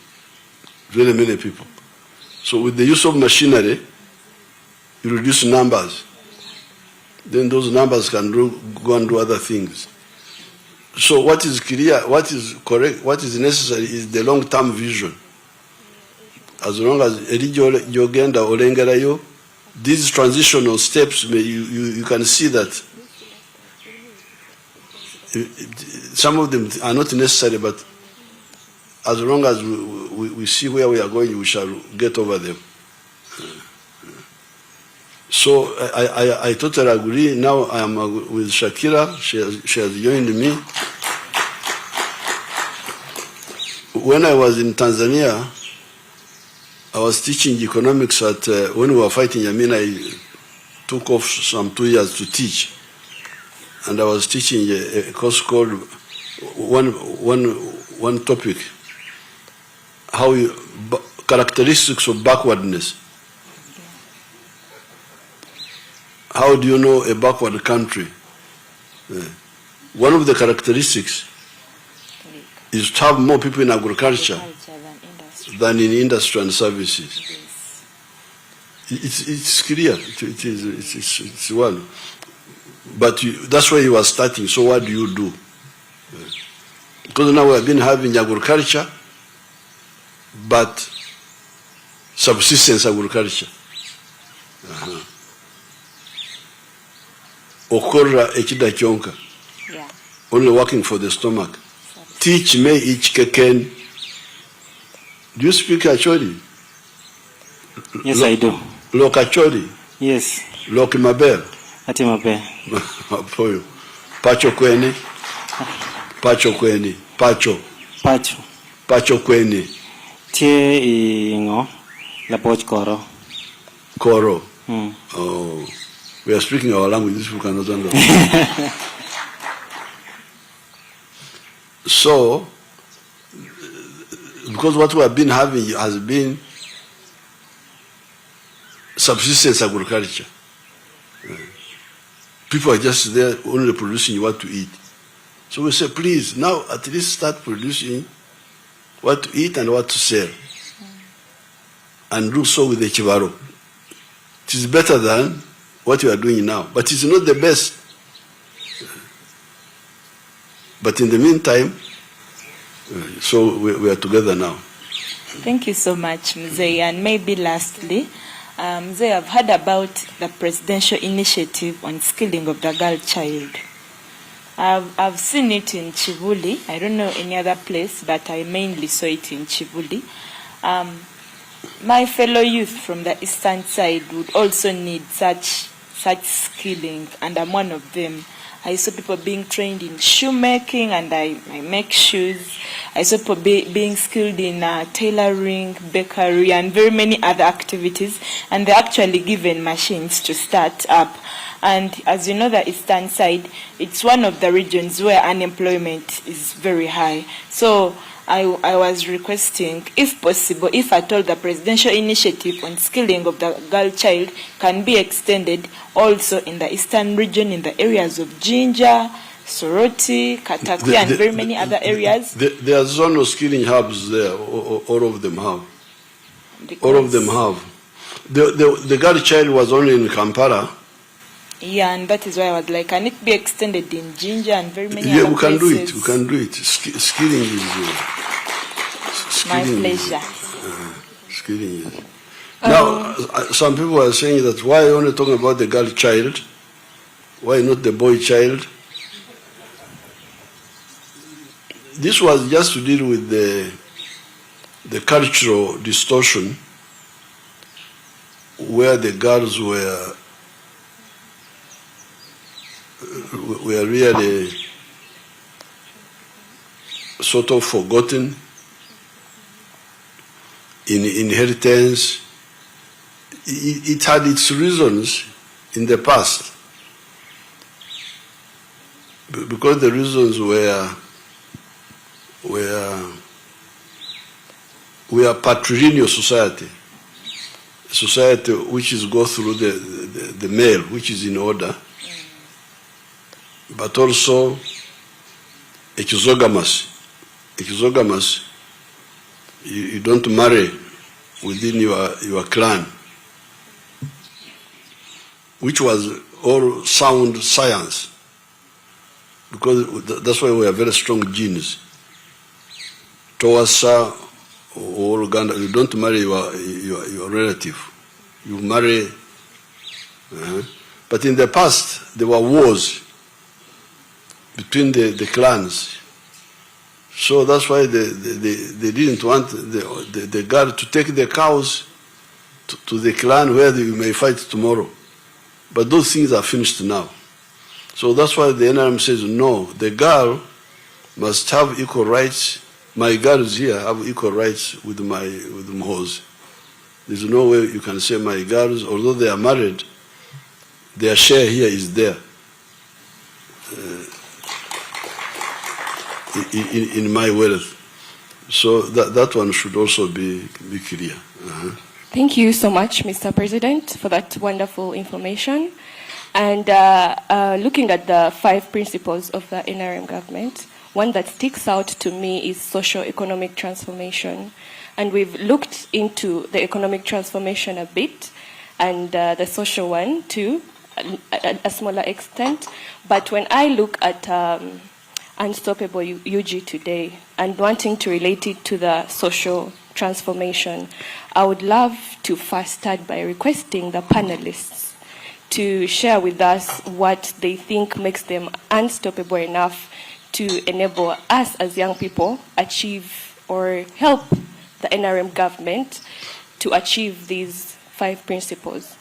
very many people. So with the use of machinery, you reduce numbers. Then those numbers can go and do other things. So what is clear, what is correct, what is necessary is the long-term vision. As long as Uganda or Olengerayo, these transitional steps, you can see that some of them are not necessary, but as long as we see where we are going, we shall get over them. So I totally agree. Now I am with Shakira. She has joined me. When I was in Tanzania, I was teaching economics at, when we were fighting Yamin, I took off some 2 years to teach. And I was teaching a course called one topic, characteristics of backwardness. How do you know a backward country? One of the characteristics is to have more people in agriculture than in industry and services. It's clear. It's one. But that's where you are starting. So what do you do? Because now we have been having agriculture, but subsistence agriculture. Okorra ekida kyonka. Only working for the stomach. Teach me each keken. Do you speak Acholi? Yes, I do. Lok Acholi? Yes. Lok Maber? Ati Maber. Apoyo. Pacho kweni? Pacho kweni. Pacho. Pacho. Pacho kweni. Tie ingo. La poch koro. Koro. Oh. We are speaking our language, these people cannot understand. So, because what we have been having has been subsistence agriculture. People are just there only producing what to eat. So we say, please, now at least start producing what to eat and what to sell. And do so with the chivaro. It is better than what you are doing now, but it's not the best. But in the meantime, so we are together now. Thank you so much, Mzee. And maybe lastly, Mzee, I've heard about the presidential initiative on skilling of the girl child. I've seen it in Chivuli. I don't know any other place, but I mainly saw it in Chivuli. My fellow youth from the eastern side would also need such skilling, and I'm one of them. I saw people being trained in shoemaking, and I make shoes. I saw people being skilled in tailoring, bakery, and very many other activities, and they're actually given machines to start up. And as you know, the eastern side, it's one of the regions where unemployment is very high. So I was requesting, if possible, if at all the presidential initiative on skilling of the girl child can be extended also in the eastern region, in the areas of Jinja, Soroti, Katakwi, and very many other areas. There are zone skilling hubs there, all of them have. Because all of them have. The girl child was only in Kampala. Yeah, and that is why I was like, can it be extended in Jinja and very many other other places? We can do it. Skilling is... my pleasure. Skilling is... Now, some people are saying that why only talking about the girl child? Why not the boy child? This was just to deal with the cultural distortion where the girls were really sort of forgotten in inheritance. It had its reasons in the past, because the reasons were patrilineal society which is go through the male, which is in order, but also exogamous. You don't marry within your clan, which was all sound science, because that's why we have very strong genes. Towasa or Uganda, you don't marry your relative, you marry. But in the past, there were wars between the clans. So that's why they didn't want the guard to take the cows to the clan where you may fight tomorrow. But those things are finished now. So that's why the NRM says, no, the girl must have equal rights. My girls here have equal rights with Mhoz. There's no way you can say my girls, although they are married, their share here is there. In my wealth. So that one should also be clear. Thank you so much, Mr. President, for that wonderful information. And looking at the 5 principles of the NRM government, one that sticks out to me is socio-economic transformation. And we've looked into the economic transformation a bit, and the social one too, a smaller extent. But when I look at Unstoppable UG today and wanting to relate it to the social transformation, I would love to first start by requesting the panelists to share with us what they think makes them unstoppable enough to enable us as young people achieve or help the NRM government to achieve these 5 principles.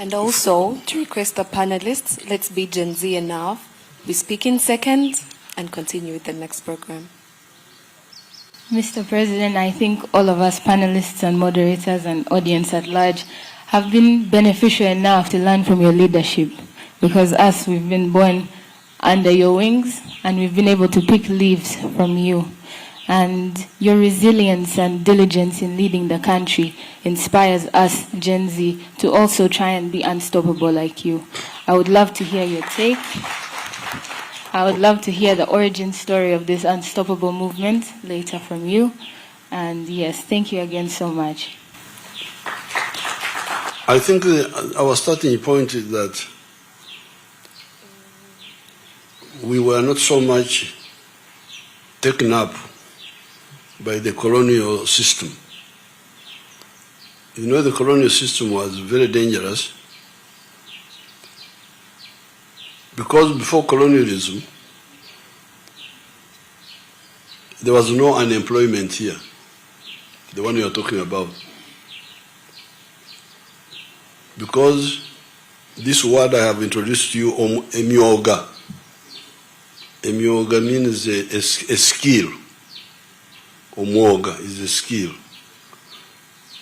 And also, to request the panelists, let's be Gen Z enough. We speak in seconds and continue with the next program. Mr. President, I think all of us panelists and moderators and audience at large have been beneficial enough to learn from your leadership, because us, we've been born under your wings and we've been able to pick leaves from you. And your resilience and diligence in leading the country inspires us, Gen Z, to also try and be unstoppable like you. I would love to hear your take. I would love to hear the origin story of this unstoppable movement later from you. And yes, thank you again so much. I think our starting point is that we were not so much taken up by the colonial system. You know, the colonial system was very dangerous because before colonialism, there was no unemployment here, the one you are talking about. Because this word I have introduced to you, emyoga. Emyoga means a skill. Omwoga is a skill.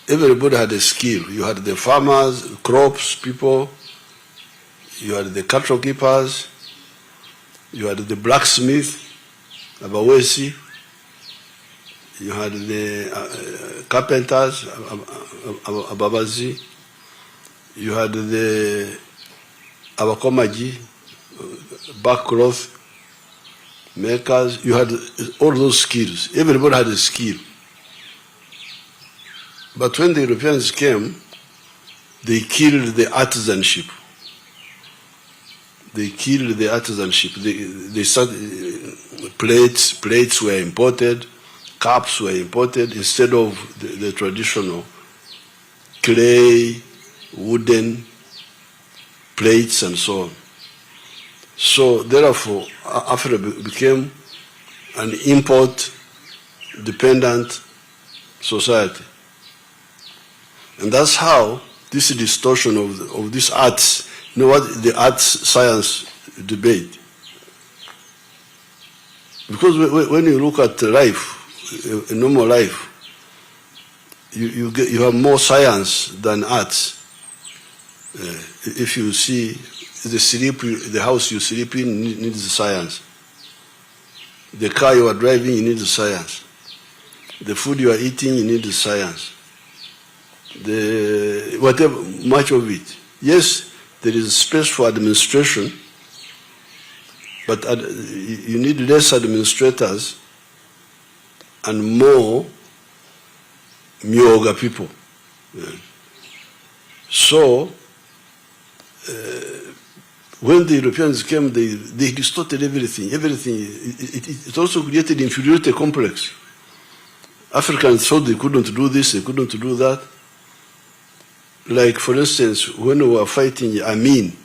Everybody had a skill. You had the farmers, crops, people. You had the cattle keepers. You had the blacksmith, abawesi. You had the carpenters, ababazi. You had the abakomaji, backcloth makers. You had all those skills. Everybody had a skill. But when the Europeans came, they killed the artisanship. They killed the artisanship. They started, plates were imported, cups were imported instead of the traditional clay, wooden plates and so on. So therefore, Africa became an import-dependent society. And that's how this distortion of this arts, you know what, the arts science debate. Because when you look at life, a normal life, you have more science than arts. If you see the house you sleep in needs science. The car you are driving, you need science. The food you are eating, you need science. Whatever, much of it. Yes, there is space for administration, but you need less administrators and more myoga people. So, when the Europeans came, they distorted everything. It also created inferiority complex. Africans thought they couldn't do this, they couldn't do that. Like, for instance, when we were fighting Amin,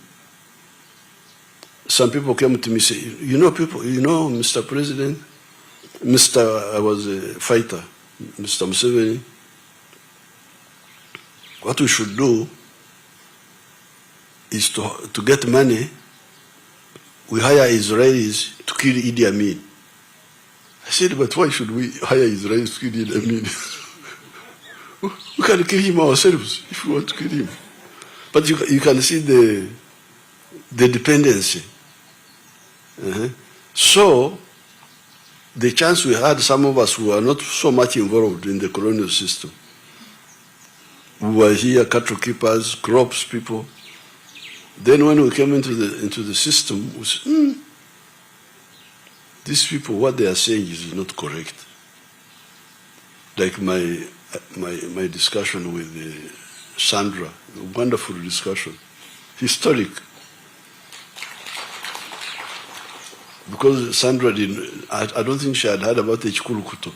some people came to me and say, Mr. President, I was a fighter, Mr. Museveni, what we should do is to get money, we hire Israelis to kill Idi Amin. I said, but why should we hire Israelis to kill Idi Amin? We can kill him ourselves if we want to kill him. But you can see the dependency. So, the chance we had, some of us who are not so much involved in the colonial system, we were here, cattle keepers, crops people. Then when we came into the system, we said, these people, what they are saying is not correct. Like my discussion with Sandra, a wonderful discussion, historic. Because Sandra I don't think she had heard about the Chikulukuto.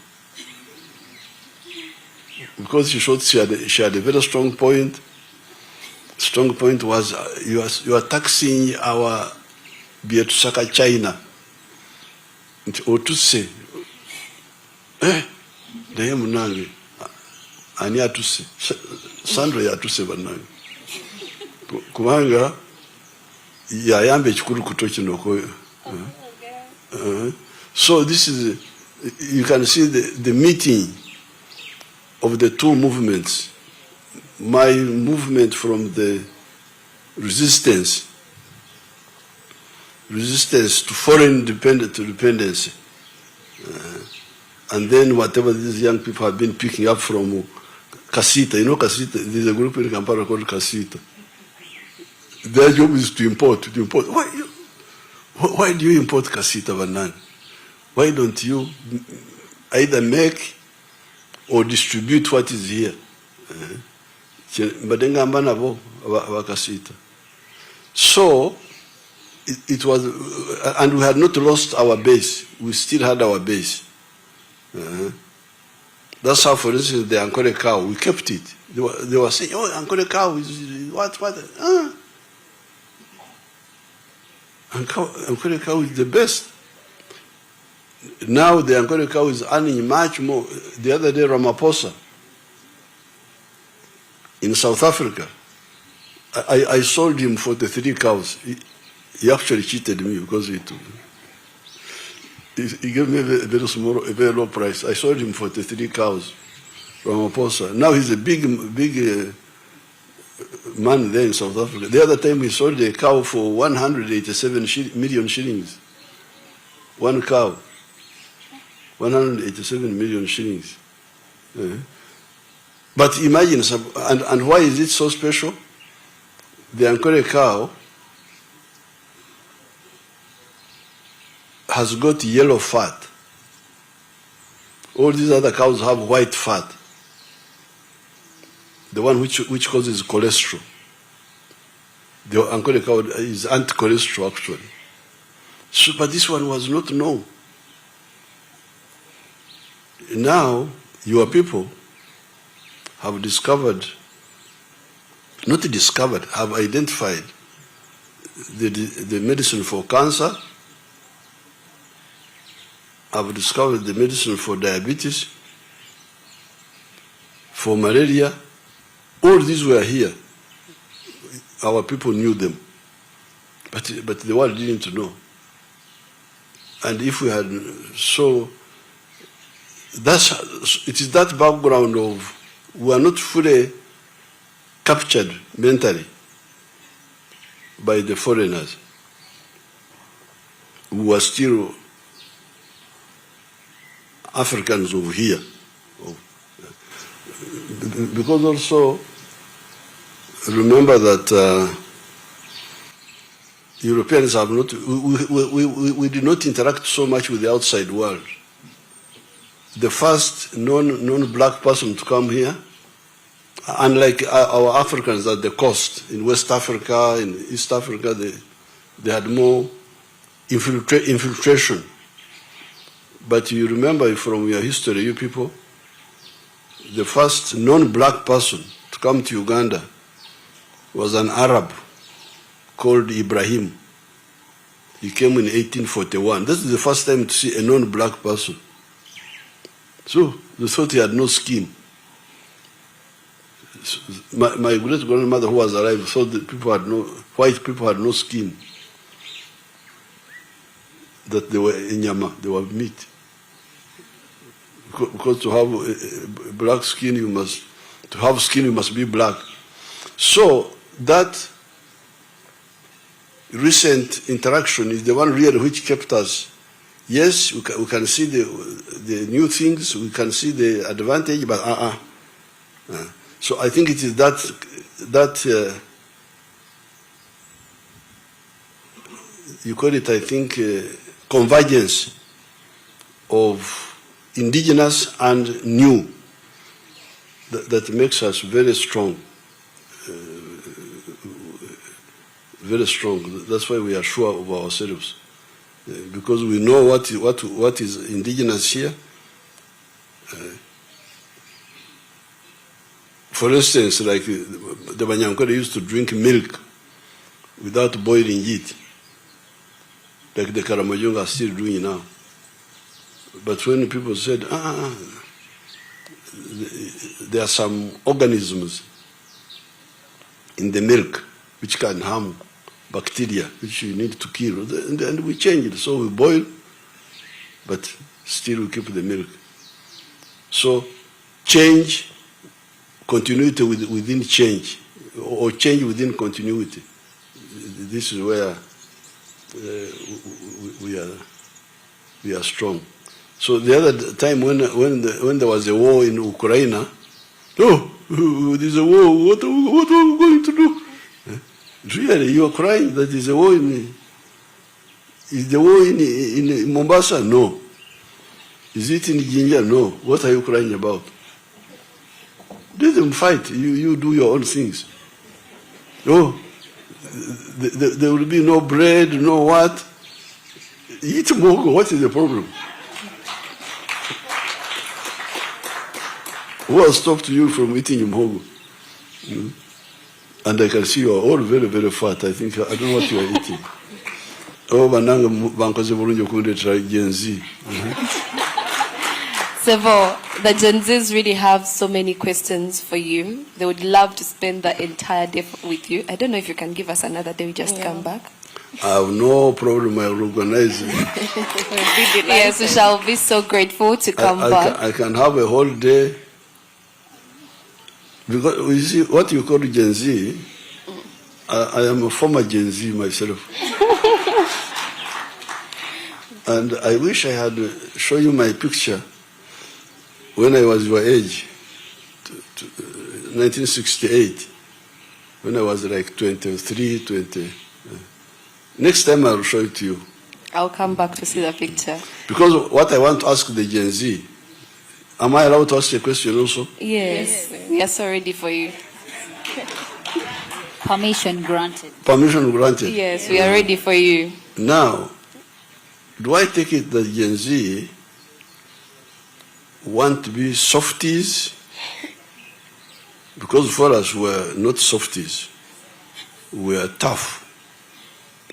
Because she thought she had a very strong point. Strong point was you are taxing our Bietusaka China. Or to say, Munangi, ani atuse, Sandra yatuse banangi. Kubanga yayambe chikuru kutochi noko. So this is, you can see the meeting of the two movements. My movement from the resistance to foreign dependency. And then whatever these young people have been picking up from Kasita, Kasita, there's a group in Kampala called Kasita. Their job is to import. Why do you import Kasita banana? Why don't you either make or distribute what is here? So, it was, and we had not lost our base. We still had our base. That's how, for instance, the Ankole cow, we kept it. They were saying, oh, Ankole cow is what? Ankole cow is the best. Now the Ankole cow is earning much more. The other day, Ramaphosa, in South Africa, I sold him 43 cows. He actually cheated me because he gave me a very low price. I sold him 43 cows from Ramaphosa. Now he's a big man there in South Africa. The other time he sold a cow for 187 million shillings. One cow. 187 million shillings. But imagine, and why is it so special? The Ankole cow has got yellow fat. All these other cows have white fat. The one which causes cholesterol. The Ankole cow is anti-cholesterol actually. So, but this one was not known. Now, your people have have identified the medicine for cancer, have discovered the medicine for diabetes, for malaria. All these were here. Our people knew them. But the world didn't know. And if we had, so it is that background of we are not fully captured mentally by the foreigners who are still Africans over here. Because also, remember that Europeans have not, we did not interact so much with the outside world. The first non-black person to come here Unlike our Africans at the coast, in West Africa, in East Africa, they had more infiltration. But you remember from your history, you people, the first non-black person to come to Uganda was an Arab called Ibrahim. He came in 1841. This is the first time to see a non-black person. So they thought he had no skin. My great-grandmother who was alive thought that white people had no skin. That they were inyama, they were meat. Because to have black skin, you must be black. So that recent interaction is the one really which kept us. Yes, we can see the new things, we can see the advantage, but So I think it is that you call it, I think, convergence of indigenous and new that makes us very strong. Very strong. That's why we are sure of ourselves, because we know what is indigenous here. For instance, like the Banyankore used to drink milk without boiling it, like the Karamojong are still doing now. But when people said, there are some organisms in the milk which can harm bacteria, which you need to kill, and we change it. So we boil, but still we keep the milk. So change, continuity within change, or change within continuity. This is where we are strong. So the other time when there was a war in Ukraine, there's a war, what are we going to do? Really, you are crying that is a war is the war in Mombasa? No. Is it in Jinja? No. What are you crying about? Let them fight. You do your own things. Oh, there will be no bread, no what. Eat mogo. What is the problem? Who has stopped you from eating mogo? And I can see you are all very, very fat. I think, I don't know what you are eating. Oh, bananga bankoze bulungi okundetera Gen Z. Sevo, the Gen Zs really have so many questions for you. They would love to spend the entire day with you. I don't know if you can give us another day, we just come back. I have no problem, I will organize it. Yes, we shall be so grateful to come back. I can have a whole day. Because you see, what you call Gen Z, I am a former Gen Z myself. And I wish I had shown you my picture when I was your age, 1968, when I was like 23, 20. Next time I will show it to you. I'll come back to see the picture. Because what I want to ask the Gen Z, am I allowed to ask a question also? Yes. We are so ready for you. Permission granted. Permission granted. Yes, we are ready for you. Now, do I take it that Gen Z want to be softies? Because for us, we're not softies. We are tough.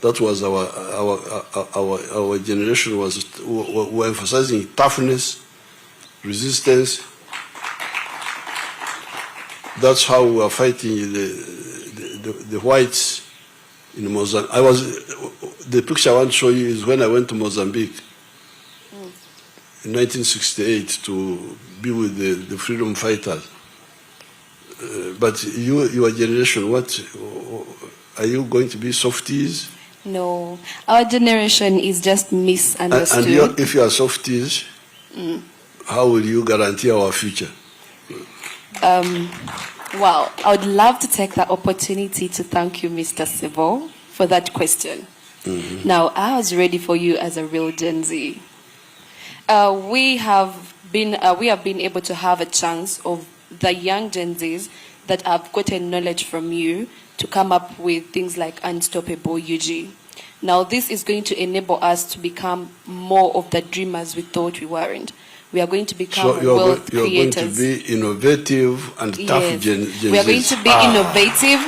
That was our generation were emphasizing toughness, resistance. That's how we are fighting the whites in Mozambique. The picture I want to show you is when I went to Mozambique in 1968 to be with the freedom fighters. But your generation, what are you going to be softies? No, our generation is just misunderstood. And if you are softies, how will you guarantee our future? Well, I would love to take that opportunity to thank you, Mr. Sevo, for that question. Now, I was ready for you as a real Gen Z. We have been able to have a chance of the young Gen Zs that I've gotten knowledge from you to come up with things like Unstoppable UG. Now, this is going to enable us to become more of the dreamers we thought we weren't. We are going to become wealth creators. You're going to be innovative and tough Gen We are going to be innovative.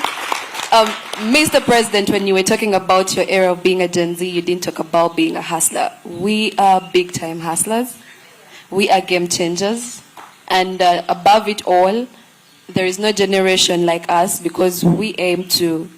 Mr. President, when you were talking about your era of being a Gen Z, you didn't talk about being a hustler. We are big-time hustlers. We are game changers. And above it all, there is no generation like us because we aim to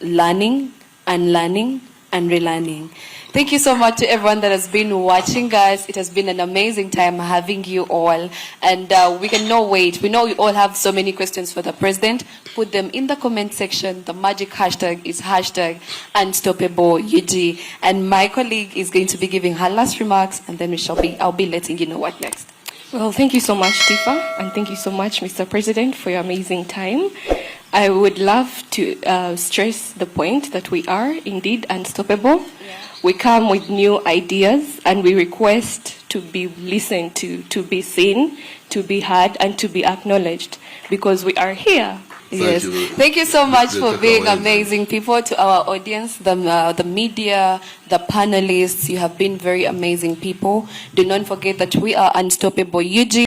learning, unlearning, and relearning. Thank you so much to everyone that has been watching, guys. It has been an amazing time having you all. And we cannot wait. We know you all have so many questions for the president. Put them in the comment section. The magic hashtag is hashtag UnstoppableUG. And my colleague is going to be giving her last remarks, and then I'll be letting you know what next. Well, thank you so much, Tifa, and thank you so much, Mr. President, for your amazing time. I would love to stress the point that we are indeed unstoppable. We come with new ideas, and we request to be listened to be seen, to be heard, and to be acknowledged, because we are here. Yes. Thank you so much for being amazing people. To our audience, the media, the panelists, you have been very amazing people. Do not forget that we are Unstoppable UG.